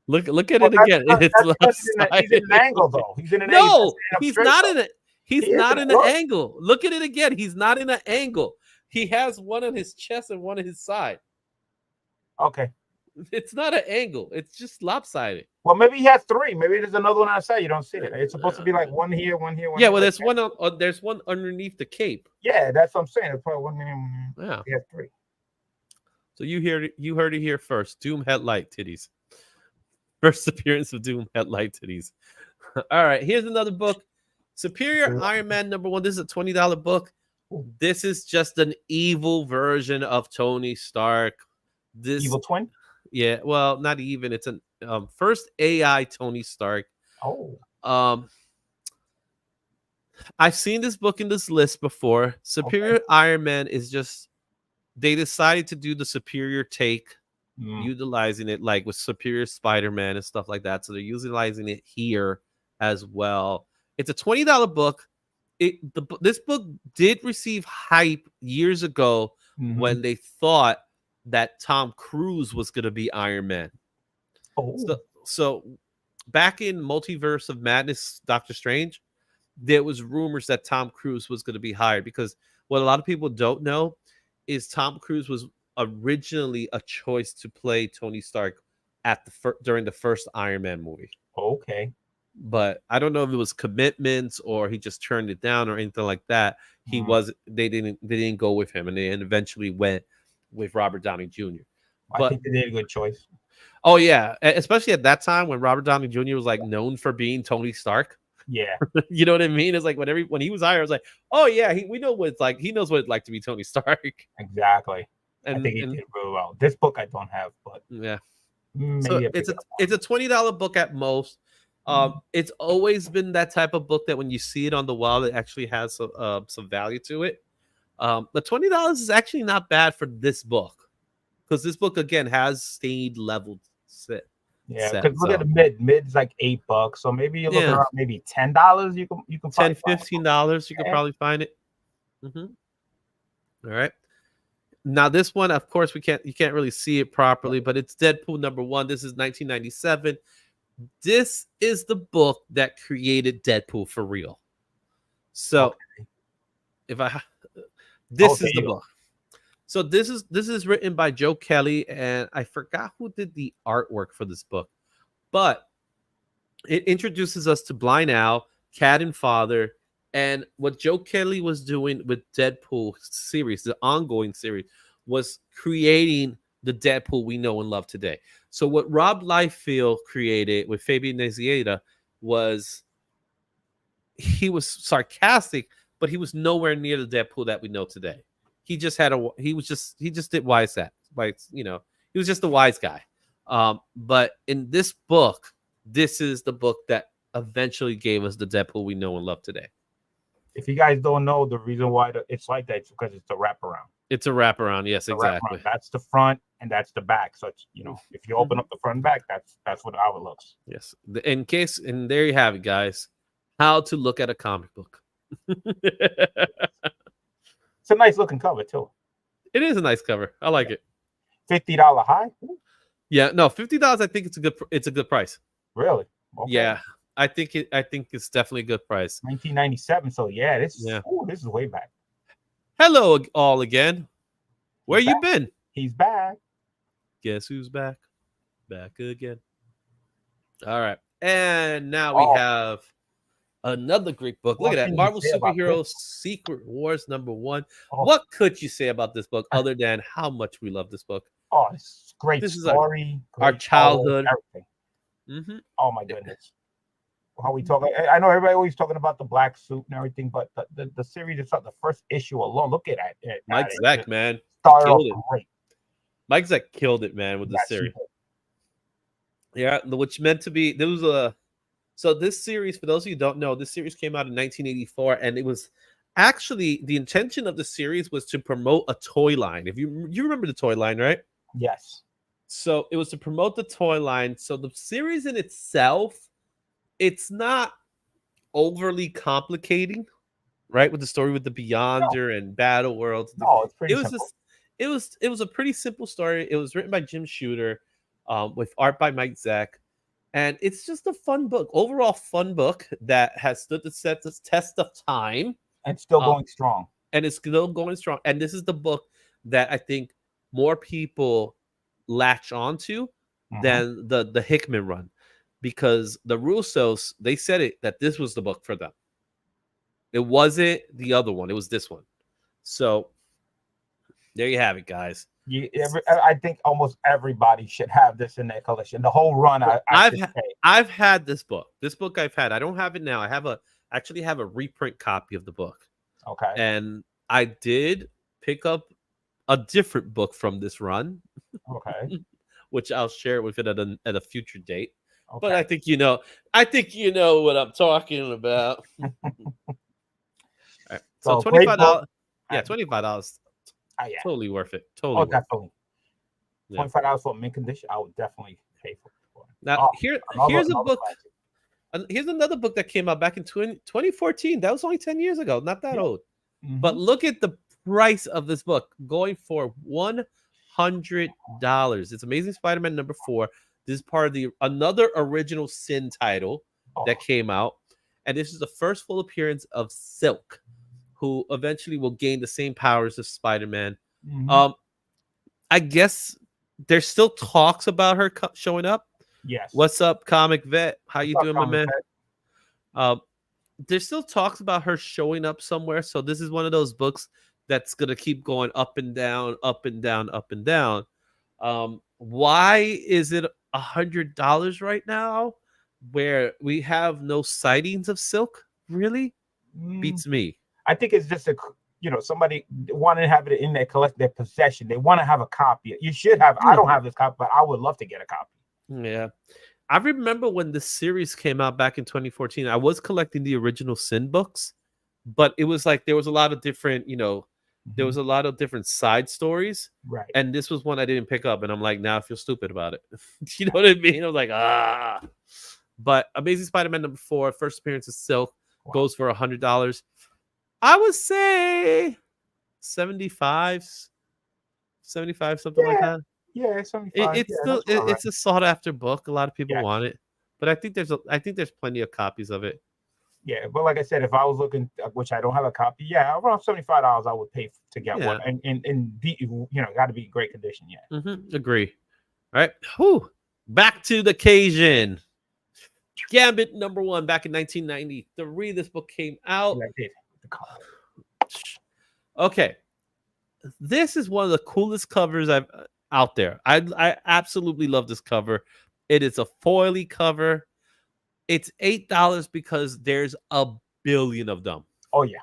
Look at it again. It's lopsided. He's in an angle though. He's in an no, angle. he's not in it. He's not in an look. angle. Look at it again. He's not in an angle. He has one on his chest and one on his side. Okay. It's not an angle. It's just lopsided. Well, maybe he has 3. Maybe there's another one outside. You don't see it. It's supposed to be like one here, one here, one yeah, here. well, there's one on, there's one underneath the cape. Yeah, that's what I'm saying. It's probably one here, one here. Yeah. He has 3. So you heard it here first. Doom headlight titties. First appearance of Doom headlight titties. All right, here's another book. Superior Iron Man number 1. This is a $20 book. This is just an evil version of Tony Stark. This Evil twin? Yeah, well, not even. It's an first AI Tony Stark. Oh. I've seen this book in this list before. Superior Iron Man is just they decided to do the superior take, utilizing it like with Superior Spider-Man and stuff like that. So they're utilizing it here as well. It's a $20 book. This book did receive hype years ago when they thought that Tom Cruise was going to be Iron Man. Oh. So back in Multiverse of Madness, Doctor Strange, there was rumors that Tom Cruise was going to be hired because what a lot of people don't know is Tom Cruise was originally a choice to play Tony Stark at during the first Iron Man movie. Okay. But I don't know if it was commitments or he just turned it down or anything like that. They didn't go with him, and they eventually went with Robert Downey Jr. I think they did a good choice. Oh yeah, especially at that time when Robert Downey Jr. was like known for being Tony Stark. Yeah. You know what I mean? It's like when he was hired, I was like, oh yeah, we know what it's like. He knows what it's like to be Tony Stark. Exactly. And I think he did really well. This book I don't have, but yeah. Maybe so it's a $20 book at most. It's always been that type of book that when you see it on the wall, it actually has some value to it. The $20 is actually not bad for this book because this book again has stayed leveled set. Yeah, because look at the mid's like $8, so maybe you're looking around maybe $10. You can $10, $15. You can probably find it. All right. Now this one, of course, you can't really see it properly, but it's Deadpool number 1. This is 1997. This is the book that created Deadpool for real. So this is the book. So this is written by Joe Kelly, and I forgot who did the artwork for this book, but it introduces us to Blind Owl, Cat and Father, and what Joe Kelly was doing with Deadpool series, the ongoing series, was creating the Deadpool we know and love today. So what Rob Liefeld created with Fabian Nicieza was he was sarcastic, but he was nowhere near the Deadpool that we know today. He just did wise that, like, you know, he was just a wise guy. But in this book, this is the book that eventually gave us the Deadpool we know and love today. If you guys don't know, the reason why it's like that is because it's a wraparound. It's a wraparound, yes, exactly. That's the front and that's the back. So it's, you know, if you open up the front and back, that's how it looks. Yes. And there you have it, guys. How to look at a comic book. It's a nice looking cover too. It is a nice cover. I like it. $50 high? Yeah, no, $50. I think it's a good price. Really? Okay. Yeah, I think it's definitely a good price. 1997. So yeah, this is way back. Hello all again. Where you been? He's back. Guess who's back? Back again. All right, and now we have Another great book. Look What at that. can you Marvel say about Superhero this? Secret Wars #1. Oh. What could you say about this book other than how much we love this book? Oh, it's great This is story, our great childhood. colors, everything. Mm-hmm. Oh my goodness. How we talk? I know everybody always talking about the black suit and everything, but the series itself, the first issue alone, look at it. Mike Zeck, man. He Started off killed it. great. Mike Zeck killed it, man, with this Yes, he series. did. Yeah, which meant to be there was a so this series, for those of you who don't know, this series came out in 1984, and it was actually the intention of the series was to promote a toy line. If you remember the toy line, right? Yes. So it was to promote the toy line. So the series in itself, it's not overly complicating, right? With the story with the Beyonder and Battle Worlds. No, it's pretty It was simple. it was a pretty simple story. It was written by Jim Shooter, with art by Mike Zeck, and it's just a fun book. Overall, fun book that has stood the test of time, And still going strong. and it's still going strong. And this is the book that I think more people latch onto than the Hickman run, because the Russos, they said it that this was the book for them. It wasn't the other one; it was this one. So there you have it, guys. I think almost everybody should have this in their collection. The whole run, I've had this book. This book I've had. I don't have it now. I actually have a reprint copy of the book. Okay. And I did pick up a different book from this run. Okay. Which I'll share with it at a future date. Okay. But I think you know what I'm talking about. All right. So $25. Yeah, $25. Yeah. Totally worth it. Totally. Definitely. Yeah. $25 for mint condition, I would definitely pay for it. Now here's a book. Here's another book that came out back in 2014. That was only 10 years ago. Not that old. But look at the price of this book, going for $100. It's Amazing Spider-Man #4. This is part of another original Sin title that came out. And this is the first full appearance of Silk, who eventually will gain the same powers as Spider-Man. I guess there's still talks about her showing up. Yes. What's up, Comic Vet? How you doing, my man? There's still talks about her showing up somewhere. So this is one of those books that's gonna keep going up and down, up and down, up and down. Why is it $100 right now, where we have no sightings of Silk? Really beats me. I think it's just somebody want to have it in their possession. They want to have a copy. You should have. I don't have this copy, but I would love to get a copy. Yeah. I remember when the series came out back in 2014, I was collecting the original Sin books, but it was like there was a lot of different, there was a lot of different side stories. Right. And this was one I didn't pick up, and I'm like, now I feel stupid about it. You know what I mean? I was like, But Amazing Spider-Man #4, first appearance of Silk, goes for $100. I would say 75, something like that. Yeah, 75. It's a sought after book. A lot of people want it, but I think there's plenty of copies of it. Yeah, but like I said, if I was looking, which I don't have a copy, around $75 I would pay to get one, and got to be in great condition. Yeah, agree. All right, back to the occasion. Gambit #1 back in 1993. This book came out. Yeah, I did. Okay, this is one of the coolest covers I've out there. I absolutely love this cover. It is a foily cover. It's $8 because there's a billion of them. Oh yeah,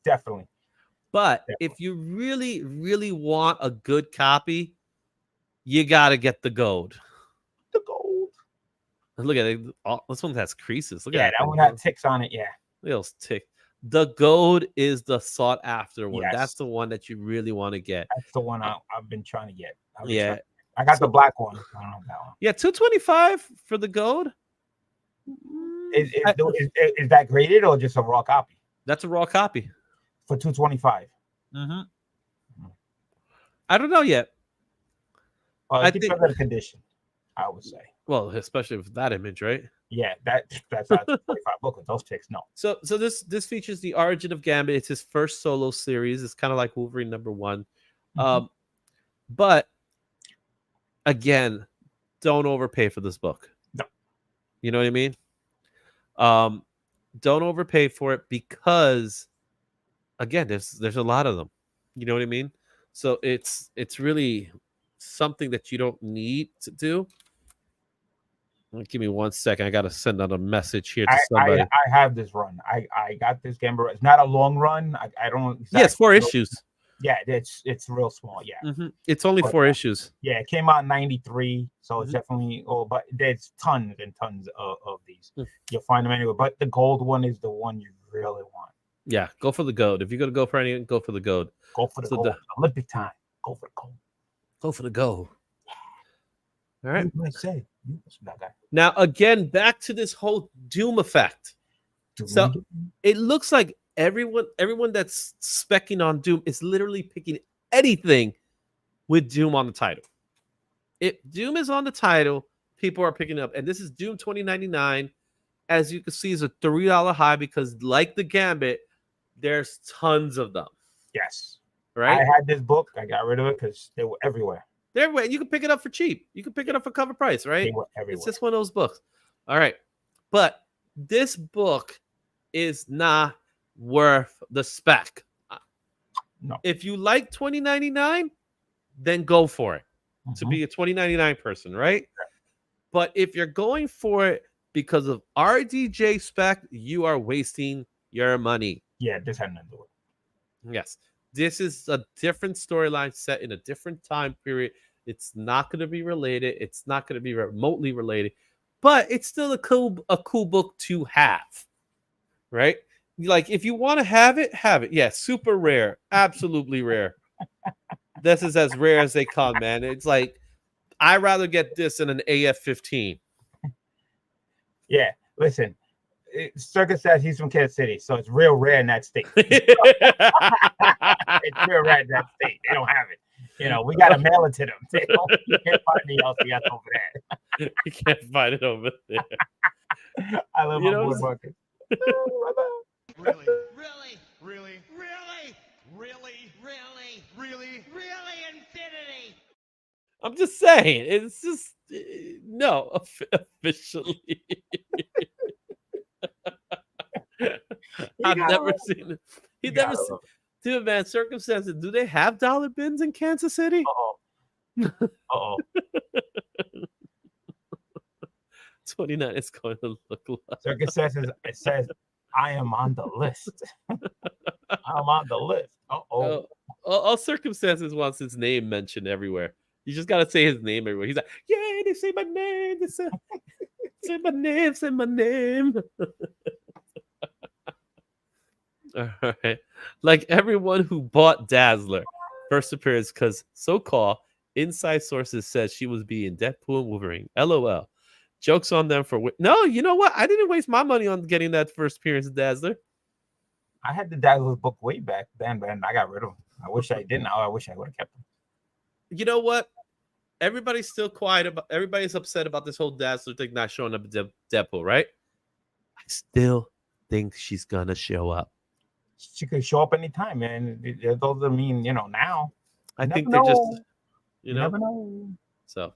definitely. But if you really, really want a good copy, you gotta get the gold. The gold. Look at it. This one has creases. Look at that one had ticks on it. Yeah, look at those ticks. The gold is the sought after one. Yes. That's the one that you really want to get. That's the one I've been trying to get. I got the black one. I don't know that one. Yeah, $225 for the gold. Is that graded or just a raw copy? That's a raw copy for $225. I don't know yet. I think it's better condition, I would say. Well, especially with that image, right? Yeah, that's not 25 book with those ticks. No. So this features the origin of Gambit. It's his first solo series. It's kind of like Wolverine #1. But again, don't overpay for this book. No. You know what I mean? don't overpay for it because, again, there's a lot of them. You know what I mean? So it's really something that you don't need to do. Give me 1 second. I gotta send out a message here to somebody. I have this run. I got this game, but it's not a long run. I don't exactly Yes, 4 know. issues. Yeah, it's real small. Yeah, It's only But, 4 issues. yeah. It came out in '93, so it's Mhm. definitely. Oh, but there's tons and tons of these. Mm. You'll find them anywhere. But the gold one is the one you really want. Yeah, go for the gold. If you're gonna go for anything, go for the gold. Go for the So gold. the- Olympic time. Go for the gold. Go for the gold. All right. What did I say? You was that guy. Now again, back to this whole Doom effect. So it looks like everyone that's specking on Doom is literally picking anything with Doom on the title. If Doom is on the title, people are picking up. And this is Doom 2099. As you can see, is a $3 high because, like the Gambit, there's tons of them. Yes. Right? I had this book. I got rid of it because they were everywhere. They're everywhere. You can pick it up for cheap. You can pick it up for cover price, right? They were everywhere. It's just one of those books. All right. But this book is not worth the spec. No. If you like 2099, then go for it to be a 2099 person, right? But if you're going for it because of RDJ spec, you are wasting your money. Yeah, this had nothing to do with it. Yes. This is a different storyline set in a different time period. It's not going to be related. It's not going to be remotely related, but it's still a cool book to have, right? Like, if you want to have it, have it. Yeah, super rare, absolutely rare. This is as rare as they come, man. It's like, I'd rather get this than an AF-15. Yeah, listen. Circus says he's from Kansas City, so it's real rare in that state. It's real rare in that state. They don't have it. You know, we got to mail it to them. They don't, you can't find the LCS over there. You can't find it over there. I love You my know boy what bucket. Really? Really? Really? Really? Really? Really? Really? Really? Infinity? I'm just saying, it's just no officially. I've never seen it. He's never seen. Dude, man, circumstances. Do they have dollar bins in Kansas City? Uh-oh. 29 is going to look like. Circus says it says I am on the list. I'm on the list. All circumstances wants his name mentioned everywhere. You just gotta say his name everywhere. He's like, yeah, they say my name. They say, say my name. Say my name. All right. Like everyone who bought Dazzler first appearance, because so-called inside sources said she was being Deadpool and Wolverine. LOL. Jokes on them for no. You know what? I didn't waste my money on getting that first appearance of Dazzler. I had the Dazzler book way back then, but I got rid of them. I wish I didn't. I wish I would have kept them. You know what? Everybody's still quiet about. Everybody's upset about this whole Dazzler thing not showing up at Deadpool, right? I still think she's gonna show up. She could show up anytime, man. It doesn't mean now. I think never they're just, know. you know. Never know. So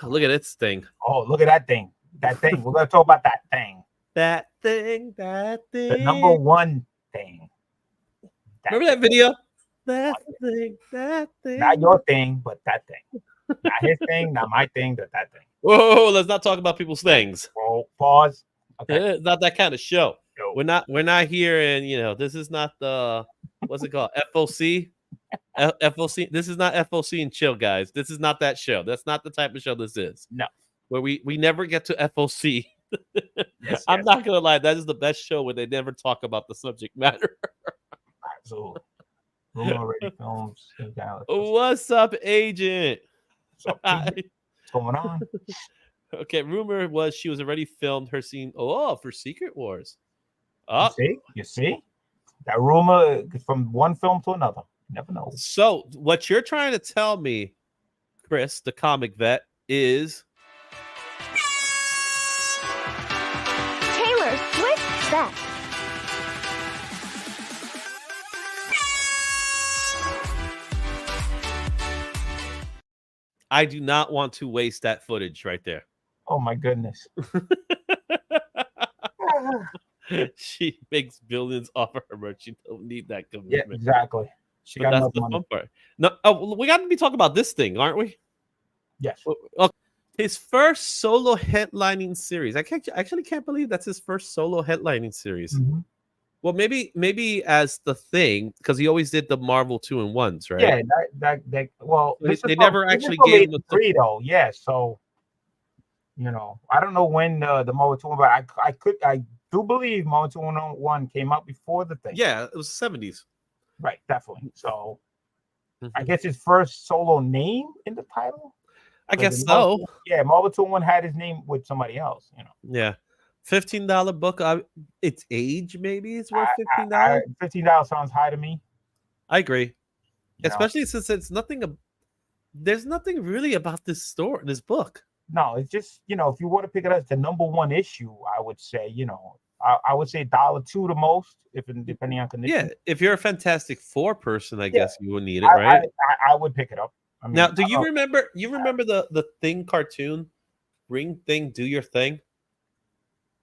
look at this thing. Oh, look at that thing. That thing. We're gonna talk about that thing. That thing. That thing. The number one thing. Remember that video? That thing. That thing. Not your thing, but that thing. Not his thing, not my thing, but that thing. Whoa, let's not talk about people's things. Oh, pause. Okay. It's not that kind of show. No. We're not here, and this is not the what's it called? FOC. FOC. This is not FOC and chill, guys. This is not that show. That's not the type of show this is. No. Where we never get to FOC. Yes, I'm not gonna lie, that is the best show where they never talk about the subject matter. Absolutely. Rumor already films. What's up, agent? What's going on? Okay, rumor was she was already filmed her scene. Oh, for Secret Wars. Oh, You see? That rumor from one film to another. You never know. So what you're trying to tell me, Chris, the comic vet, is Taylor Swift best. I do not want to waste that footage right there. Oh my goodness. She makes billions off of her merch. You don't need that Yeah, commitment. exactly. She But got that's enough the money. fun part. No, oh, we got to be talking about this thing, aren't we? Yes. Okay. His first solo headlining series. I actually can't believe that's his first solo headlining series. Mhm. Well, maybe as the Thing, because he always did the Marvel 2-in-1s, right? Yeah, that well, So this is they from, never this is actually from gave him a 83 though. Yeah, so I don't know when the Marvel 2, but I do believe Marvel 2-in-1 came out before the Thing. Yeah, it was the 70s. Right, definitely. So I Mhm. guess his first solo name in the title. I 'Cause guess in Marvel so. 2 yeah, Marvel 2-in-1 had his name with somebody else. Yeah. $15 book. Its age maybe is worth I, $15. $15 sounds high to me. I agree. You know, Especially since there's nothing really about this book. no, it's just if you want to pick it up as the #1 issue, I would say I would say $1.02 the most, depending on Yeah, condition. if you're a Fantastic Four person, I Yeah, guess you would need it, I, I right? I I would pick it up. I Now, mean, do I you don't remember the Thing cartoon, Ring Thing, Do Your Thing?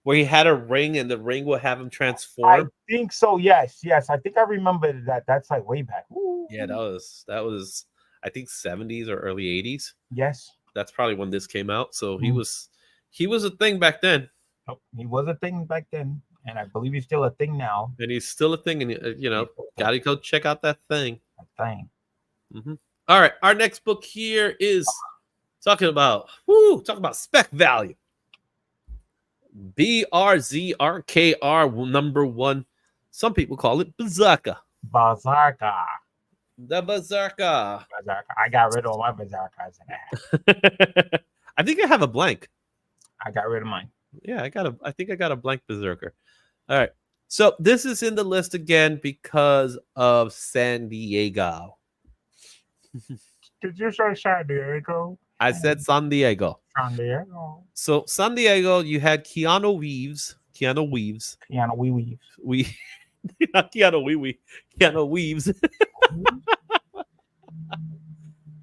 Where he had a ring and the ring would have him I transform? think so. Yes, yes. I think I remember that. That's like way back. Yeah, that was I think 70s or early 80s. Yes. That's probably when this came out. So he Mhm. was a thing back then. Oh, he was a thing back then, and I believe he's still a thing now. And he's still a thing, and He's still a gotta go check out that thing. thing. All right, our next book here is talking about spec value. BRZRKR #1. Some people call it Berserker. Berserker. The Berserker. Berserker. I got rid of all my berserkers in that. I think I have a blank. I got rid of mine. Yeah, I think I got a blank Berserker. All right. So this is in the list again because of San Diego. Did you say San Diego? I said San Diego. San Diego. So San Diego, you had Keanu Reeves. Keanu Weaves. Not Keanu Wee. Keanu Reeves.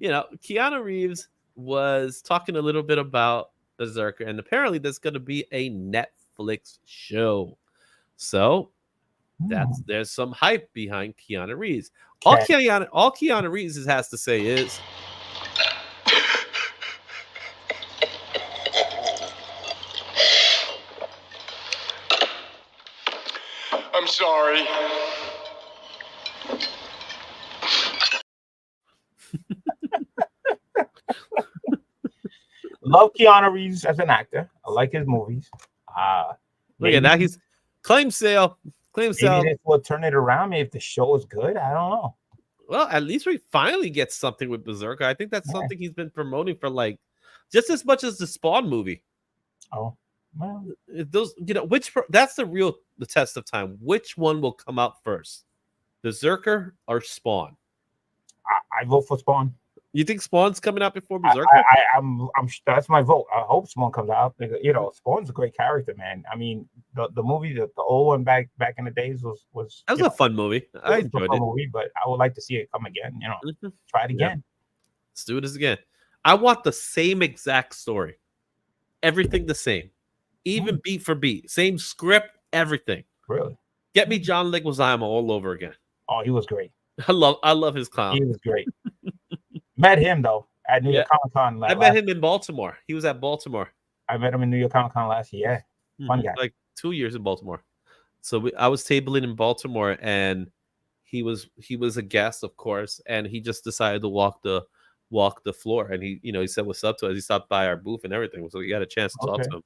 Keanu Reeves was talking a little bit about Berserker, and apparently there's going to be a Netflix show. So there's some hype behind Keanu Reeves. All Keanu Reeves has to say is, I'm sorry. Love Keanu Reeves as an actor. I like his movies. look at that. He's claim sale. Maybe this will turn it around. Maybe if the show is good, I don't know. Well, at least we finally get something with Berserker. I think that's something he's been promoting for like just as much as the Spawn movie. Oh, well, Those, that's the test of time. Which one will come out first, Berserker or Spawn? I vote for Spawn. You think Spawn's coming out before Berserker? I'm that's my vote. I hope Spawn comes out. Spawn's a great character, man. I mean, the movie, the old one back in the days was that was a fun movie. I enjoyed it. Movie, but I would like to see it come again. Try it again. Let's do this again. I want the same exact story, everything the same, even beat for beat, same script, everything. Really? Get me John Leguizamo all over again. Oh, he was great. I love his clown. He was great. Met him though at New York Comic Con. I met him in Baltimore. He was at Baltimore. I met him in New York Comic Con last year. Fun guy. Like 2 years in Baltimore. So I was tabling in Baltimore, and he was a guest, of course, and he just decided to walk the floor, and he said what's up to us. He stopped by our booth and everything, so we got a chance to talk to him.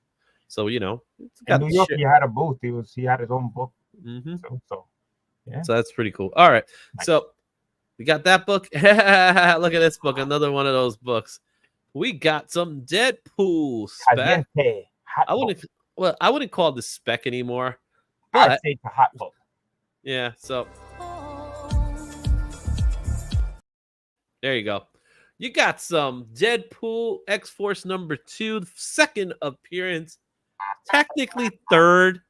So in New York, he had a booth. He had his own book. So yeah. So that's pretty cool. All right, nice. So we got that book. Look at this book, another one of those books. We got some Deadpool spec. I wouldn't call this spec anymore. But, I'd say it's a hot book. Yeah, so there you go. You got some Deadpool X-Force #2, second appearance. Technically third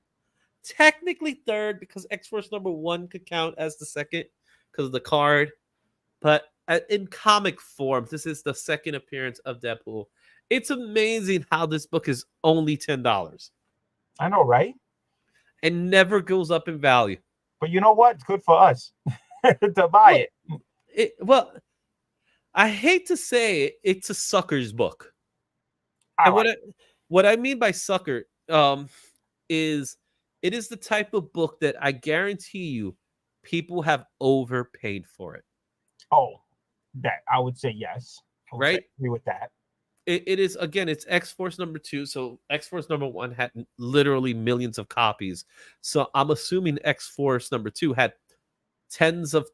because X-Force #1 could count as the second because of the card. But in comic form, this is the second appearance of Deadpool. It's amazing how this book is only $10. I know, right? and never goes up in value. But you know what? It's good for us to buy it. Well, I hate to say it, it's a sucker's book. All And right. what I mean by sucker is it is the type of book that I guarantee you people have overpaid for it. Oh, that I would say yes. I would Right? agree with that. It is, again, it's X-Force #2. So X-Force #1 had literally millions of copies. So I'm assuming X-Force #2 had tens of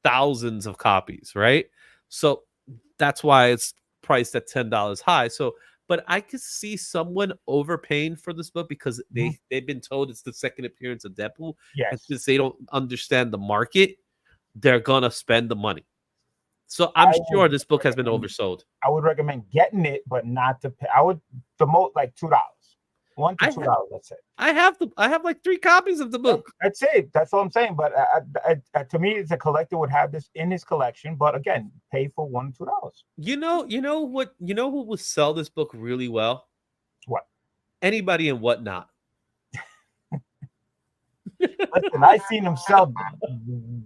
thousands of copies, right? So that's why it's priced at $10 high. So, but I could see someone overpaying for this book because they've been told it's the second appearance of Deadpool. And Yes. since they don't understand the market, they're gonna spend the money. So I'm sure this book has been oversold. I would recommend getting it, but not to pay. I would the most like $2, $1 to $2. That's it. I have like 3 copies of the book. That's it. That's all I'm saying. But to me, it's a collector would have this in his collection. But again, pay for $1 to $2. You know who will sell this book really well? What? Anybody and whatnot. Listen, I seen them sell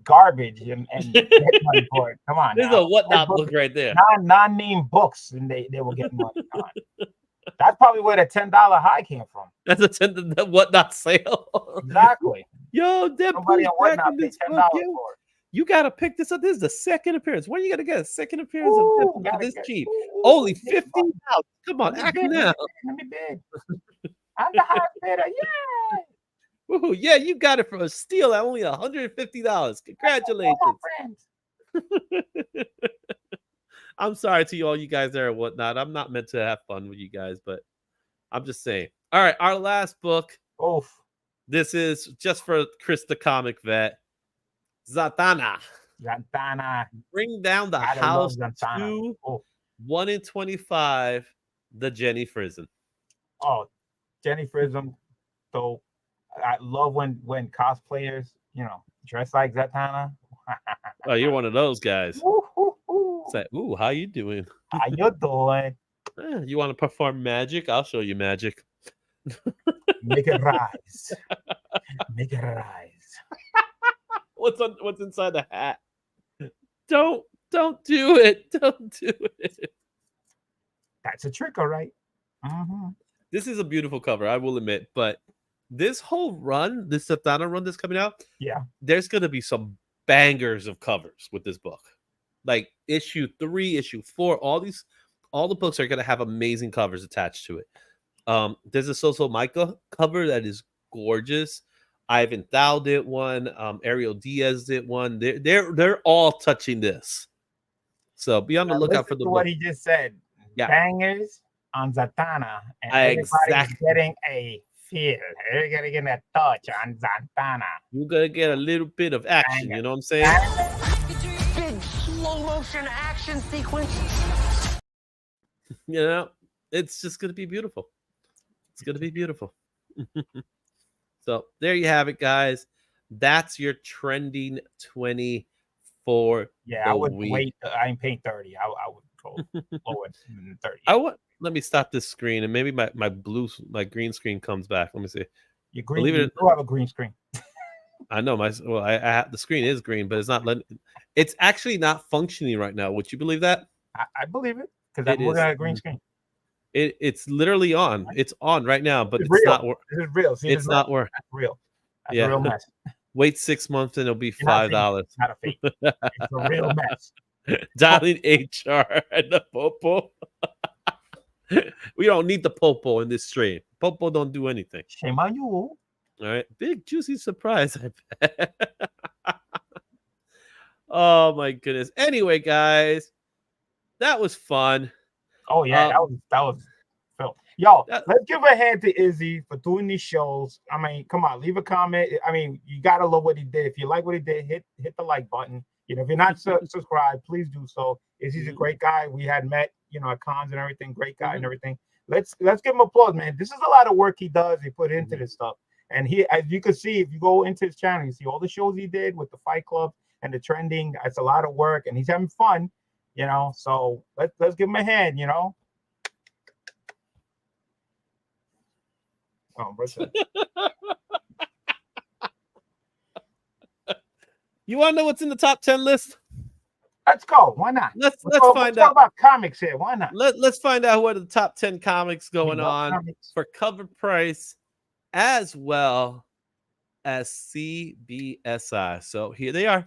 garbage and get money for it. Come on, There's now. a whatnot book right there. Non-name books, and they will get money. Come on. That's probably where the $10 high came from. That's a whatnot sale. Exactly. Yo, Deadpool's Somebody on back whatnot in paid this $10 book. for Yo. it. You gotta pick this up. This is the second appearance. When are you gonna get a second appearance Ooh, of Deadpool for gotta this get- cheap? ooh, Only big $15. bucks. Come on, Let me act bid, now. Let me bid. I'm the highest bidder. Yeah. Ooh, yeah, you got it for a steal at only $150. Congratulations. All my friends. I'm sorry to all you guys there and whatnot. I'm not meant to have fun with you guys, but I'm just saying. All right, our last book. Oof. This is just for Chris the comic vet. Zatanna. Zatanna. Bring down the Gotta house love Zatanna. to Oh. 1 in 25. The Jenny Frizen. Oh, Jenny Frism. So I love when cosplayers, dress like Zatanna. Oh, you're one of those guys. Ooh, ooh, ooh. It's like, ooh, how you doing? How you doing? You want to perform magic? I'll show you magic. Make it rise. Make it rise. What's inside the hat? Don't do it. Don't do it. That's a trick, all right. Mm-hmm. This is a beautiful cover, I will admit, but this whole run, this Zatanna run that's coming out, Yeah. there's gonna be some bangers of covers with this book. Like issue 3, issue 4, all the books are gonna have amazing covers attached to it. There's a Soso Micah cover that is gorgeous. Ivan Thau did one. Ariel Diaz did one. They're all touching this. So be on the Now lookout for listen the to book. what he just said. Yeah. Bangers on Zatanna, and everybody's Exactly. getting a feel. Everybody's getting a touch on Zatanna. You're gonna get a little bit of action. Banger. You know what I'm saying? Big slow motion action sequence. You know, it's just gonna be beautiful. It's gonna be beautiful. So there you have it, guys. That's your trending 20 for Yeah, the I would week. wait. I ain't paying 30. I would go lower than 30. Let me stop this screen and maybe my green screen comes back. Let me see. Your green. Believe it You do have a green screen. I know I have, the screen is green, but it's not letting. It's actually not functioning right now. Would you believe that? I believe it because It I'm looking is. at a green screen. It's literally on. It's on right now, but It's it's real. not. This is real. See, It's this not working. That's real. That's Yeah. a real mess. Wait 6 months and it'll be You're not $5. It's not a fake. It's a real mess. Dialing HR and the popo. We don't need the popo in this stream. Popo don't do anything. Shame on you. All right. Big juicy surprise, I bet. Oh my goodness. Anyway, guys, that was fun. Oh yeah, that was Phil. Yo, That- let's give a hand to Izzy for doing these shows. I mean, come on, leave a comment. I mean, you gotta love what he did. If you like what he did, hit the like button. If you're not subscribed, please do so. Izzy's a great guy. We had met, at cons and everything. Great guy and everything. Let's give him applause, man. This is a lot of work he does. He put into this stuff, and he, as you can see, if you go into his channel, you see all the shows he did with the Fight Club and the trending. It's a lot of work, and he's having fun. So let's give him a hand. Oh, You want to know what's in the top 10 list? Let's go. Why not? Let's let's find talk out. about comics here. Why not? Let's find out what are the top 10 comics going on Comics. for cover price as well as CBSI. So here they are.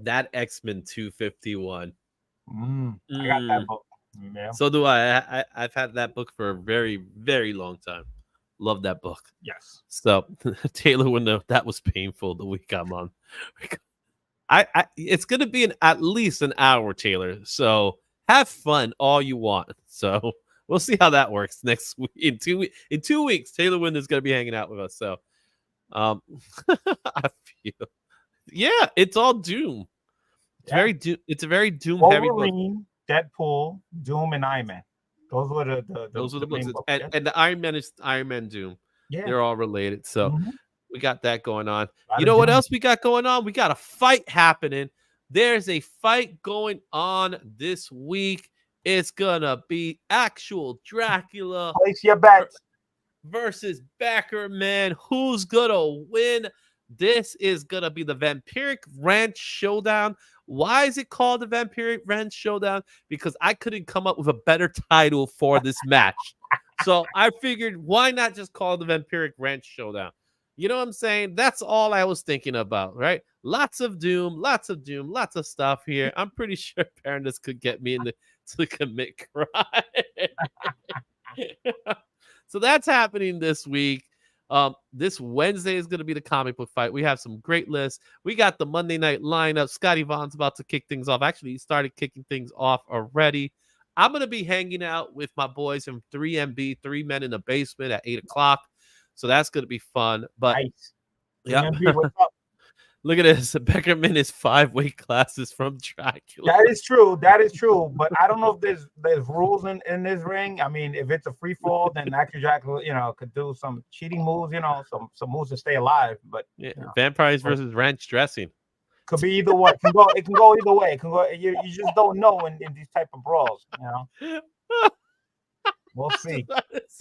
That X-Men 251. I got that book. Yeah. So do I. I've had that book for a very, very long time. Love that book. Yes. So Taylor would know that was painful the week I'm on. It's gonna be at least an hour, Taylor. So have fun all you want. So we'll see how that works next week. In 2 weeks, Taylor Wynn is gonna be hanging out with us. So I feel yeah, it's all Doom. It's a very Doom heavy book. Deadpool, Doom, and Iron Man. Those were the books. books, And the Iron Man is Iron Man Doom. Yeah. They're all related. So we got that going on. Lot You of know what Doom. else we got going on? We got a fight happening. There's a fight going on this week. It's gonna be actual Dracula Place your bets. versus Beckerman. Who's gonna win? This is gonna be the Vampiric Ranch Showdown. Why is it called the Vampiric Ranch Showdown? Because I couldn't come up with a better title for this match. So I figured, why not just call it the Vampiric Ranch Showdown? You know what I'm saying? That's all I was thinking about, right? Lots of Doom, lots of stuff here. I'm pretty sure Parendus could get me to commit crime. So that's happening this week. This Wednesday is going to be the comic book fight. We have some great lists. We got the Monday night lineup. Scotty Vaughn's about to kick things off. Actually, he started kicking things off already. I'm going to be hanging out with my boys from 3MB, 3 Men in the Basement at 8 o'clock. So that's going to be fun. But Nice. yeah, What's up? look at this. Beckerman is 5 weight classes from Dracula. That is true. That is true. But I don't know if there's rules in this ring. I mean, if it's a free fall, then actually Dracula, could do some cheating moves, some moves to stay alive. But Vampires versus ranch dressing. Could be either way. It can go either way. It can go. You just don't know in these type of brawls. We'll see.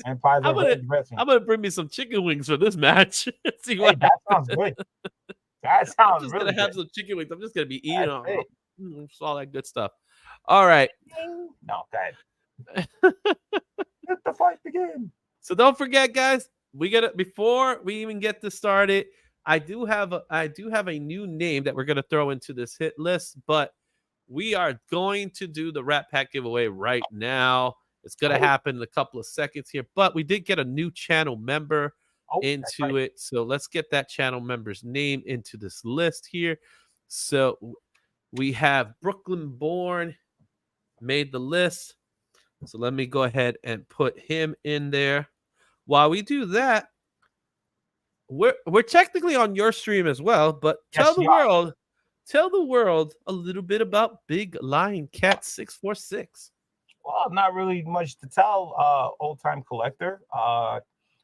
I'm gonna bring me some chicken wings for this match. See what that sounds good. That sounds I'm just really gonna have good. some chicken wings. I'm just gonna be eating all that good stuff. All right. No, that. Let the fight begin. So don't forget, guys. Before we even get this started. I do have a new name that we're going to throw into this hit list, but we are going to do the Rat Pack giveaway right now. It's going to happen in a couple of seconds here, but we did get a new channel member into it. So let's get that channel member's name into this list here. So we have Brooklyn Born made the list. So let me go ahead and put him in there. While we do that, we're technically on your stream as well, but tell the world a little bit about Big Lion Cat 646. Well, not really much to tell. Old time collector.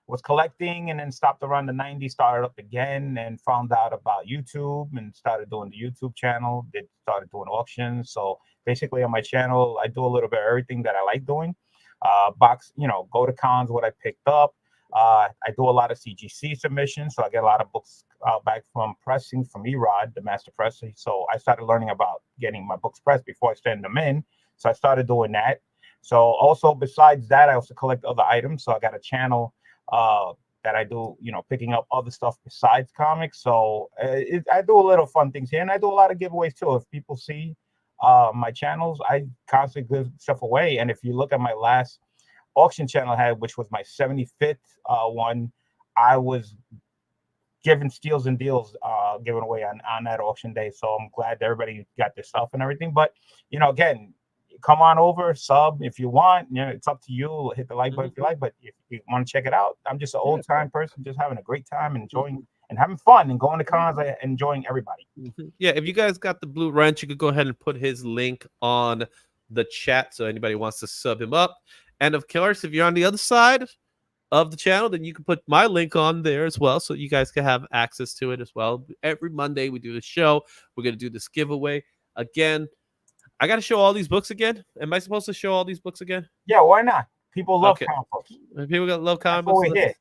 Was collecting and then stopped around the 90s, started up again and found out about YouTube and started doing the YouTube channel. Started doing auctions. So basically on my channel, I do a little bit of everything that I like doing. Go to cons, what I picked up. I do a lot of CGC submissions, so I get a lot of books back from pressing from Erod, the master presser. So I started learning about getting my books pressed before I send them in. So I started doing that. So also besides that, I also collect other items. So I got a channel that I do, picking up other stuff besides comics. So I do a little fun things here, and I do a lot of giveaways too. If people see my channels, I constantly give stuff away. And if you look at my last auction channel I had, which was my 75th one, I was giving steals and deals given away on that auction day. So I'm glad that everybody got their stuff and everything. But again, come on over, sub if you want. It's up to you. Hit the like button if you like. But if you want to check it out, I'm just an old time person, just having a great time, enjoying and having fun and going to cons and enjoying everybody. Yeah, if you guys got the Blue Wrench, you could go ahead and put his link on the chat so anybody wants to sub him up. And of course, if you're on the other side of the channel, then you can put my link on there as well, so you guys can have access to it as well. Every Monday we do the show. We're gonna do this giveaway again. I got to show all these books again. Am I supposed to show all these books again? Yeah, why not? People love comic books. People love comic books.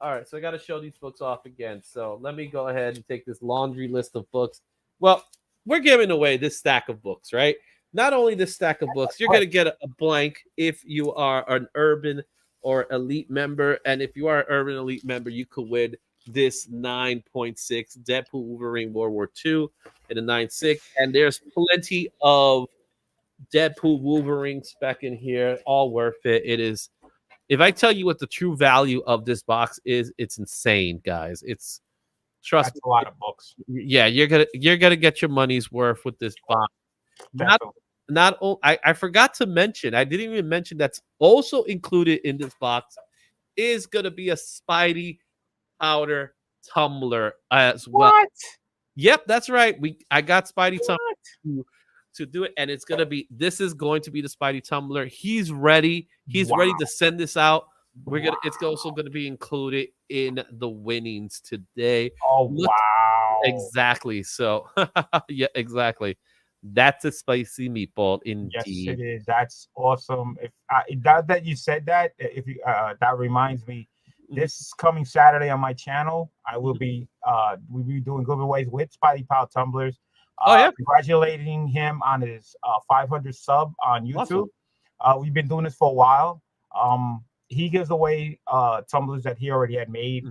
All right, so I got to show these books off again. So let me go ahead and take this laundry list of books. Well, we're giving away this stack of books, right? Not only this stack of books, you're going to get a blank if you are an Urban or Elite member. And if you are an Urban Elite member, you could win this 9.6 Deadpool Wolverine World War II in a 9.6. And there's plenty of Deadpool Wolverine spec in here, all worth it. It is. If I tell you what the true value of this box is, it's insane, guys. It's trust me, a lot of books. Yeah, you're gonna get your money's worth with this box. I forgot to mention. I didn't even mention that's also included in this box is gonna be a Spidey powder tumbler as well. What? Yep, that's right. I got Spidey tumbler to do it, and this is going to be the Spidey tumbler. He's ready. He's ready to send this out. It's also going to be included in the winnings today. Oh, wow. Exactly. So yeah, exactly. That's a spicy meatball indeed. Yes, it is. That's awesome. If that you said that, if you that reminds me, this coming Saturday on my channel, I will be we'll be doing giveaways with Spidey Power tumblers. Congratulating him on his 500 sub on YouTube. Awesome. We've been doing this for a while. He gives away tumblers that he already had made,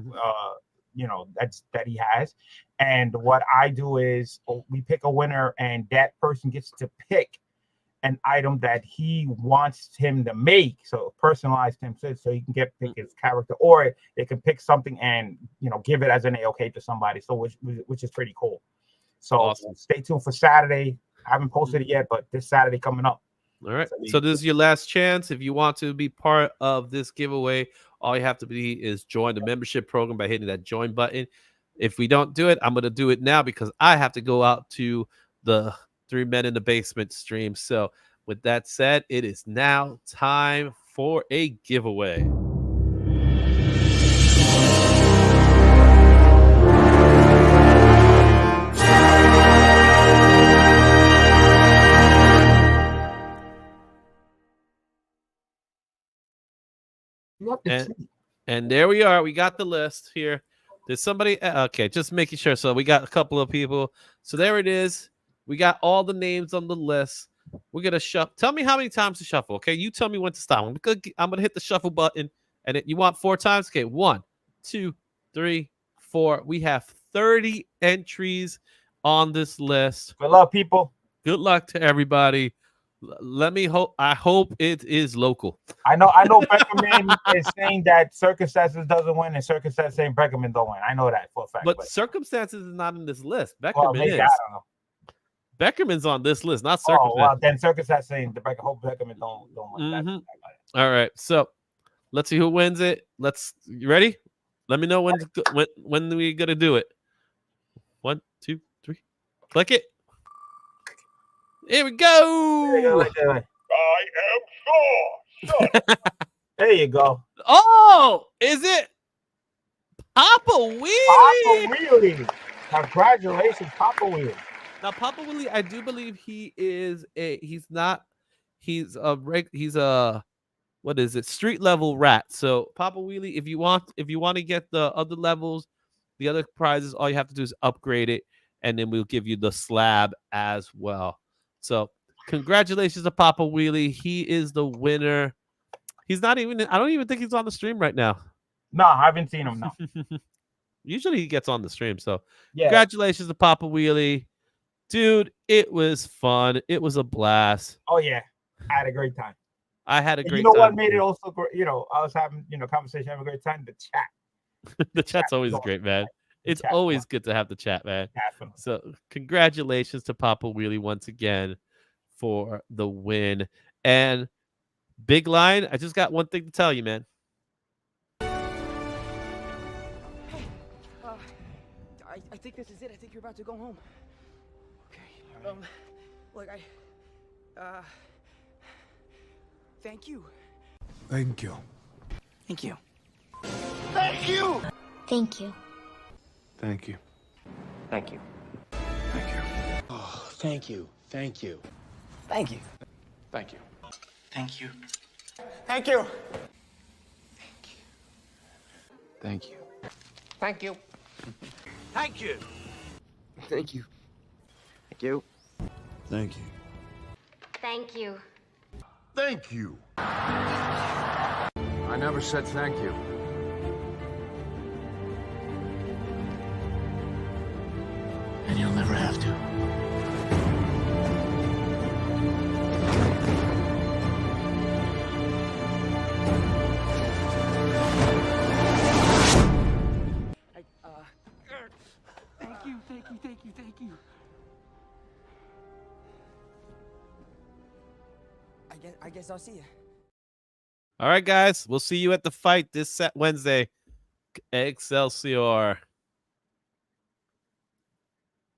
that he has. And what I do is we pick a winner, and that person gets to pick an item that he wants him to make, so personalized him, so he can pick his character, or they can pick something and give it as an AOK to somebody. So which is pretty cool. So awesome. Stay tuned for Saturday. I haven't posted it yet, but this Saturday coming up. All right. So this is your last chance. If you want to be part of this giveaway, all you have to be is join the membership program by hitting that join button. If we don't do it, I'm going to do it now because I have to go out to the 3 Men in the Basement stream. So with that said, it is now time for a giveaway. And there we are. We got the list here. There's somebody. Okay, just making sure. So we got a couple of people. So there it is. We got all the names on the list. We're gonna shuffle. Tell me how many times to shuffle. Okay, you tell me when to stop. I'm gonna hit the shuffle button, and you want 4 times. Okay, 1, 2, 3, 4. We have 30 entries on this list. Good luck, people. Good luck to everybody. Let me hope. I hope it is local. I know. Beckerman is saying that Circumstances doesn't win, and Circumstances saying Beckerman don't win. I know that for a fact. But Circumstances is not in this list. Beckerman is. I don't know. Beckerman's on this list, not Circumstances. Oh, well, then Circumstances saying hope Beckerman don't win. All right. So let's see who wins it. You ready? Let me know when we're gonna do it. 1, 2, 3. Click it. Here we go. I am Thor. There you go. Oh, is it Papa Wheelie? Papa Wheelie. Congratulations, Papa Wheelie. Now, Papa Wheelie, I do believe he's a what is it? Street level rat. So Papa Wheelie, if you want to get the other levels, the other prizes, all you have to do is upgrade it, and then we'll give you the slab as well. So congratulations to Papa Wheelie. He is the winner. He's not even. I don't even think he's on the stream right now. No, I haven't seen him. No. Usually he gets on the stream. So Yeah. congratulations to Papa Wheelie. Dude, it was fun. It was a blast. Oh yeah, I had a great time. I had a And great you know time. what made it also great? You know, I was having conversation, having a great time. The chat. The chat's always going. great, man. It's chat's always going. good to have the chat, man. Definitely. So congratulations to Papa Wheelie once again for the win. And Big Line, I just got one thing to tell you, man. I think this is it. I think you're about to go home. Okay. Look, thank you. Thank you. Thank you. Thank you! Thank you. Thank you. Thank you. Thank you. Oh, thank you. Thank you. Thank you. Thank you. Thank you. Thank you. Thank you. Thank you. Thank you. Thank you. Thank you. Thank you. Thank you. Thank you. I never said thank you. And you'll never have to. Thank you, thank you, thank you, thank you. I guess I'll see you. All right, guys. We'll see you at the fight this Wednesday. Excelsior.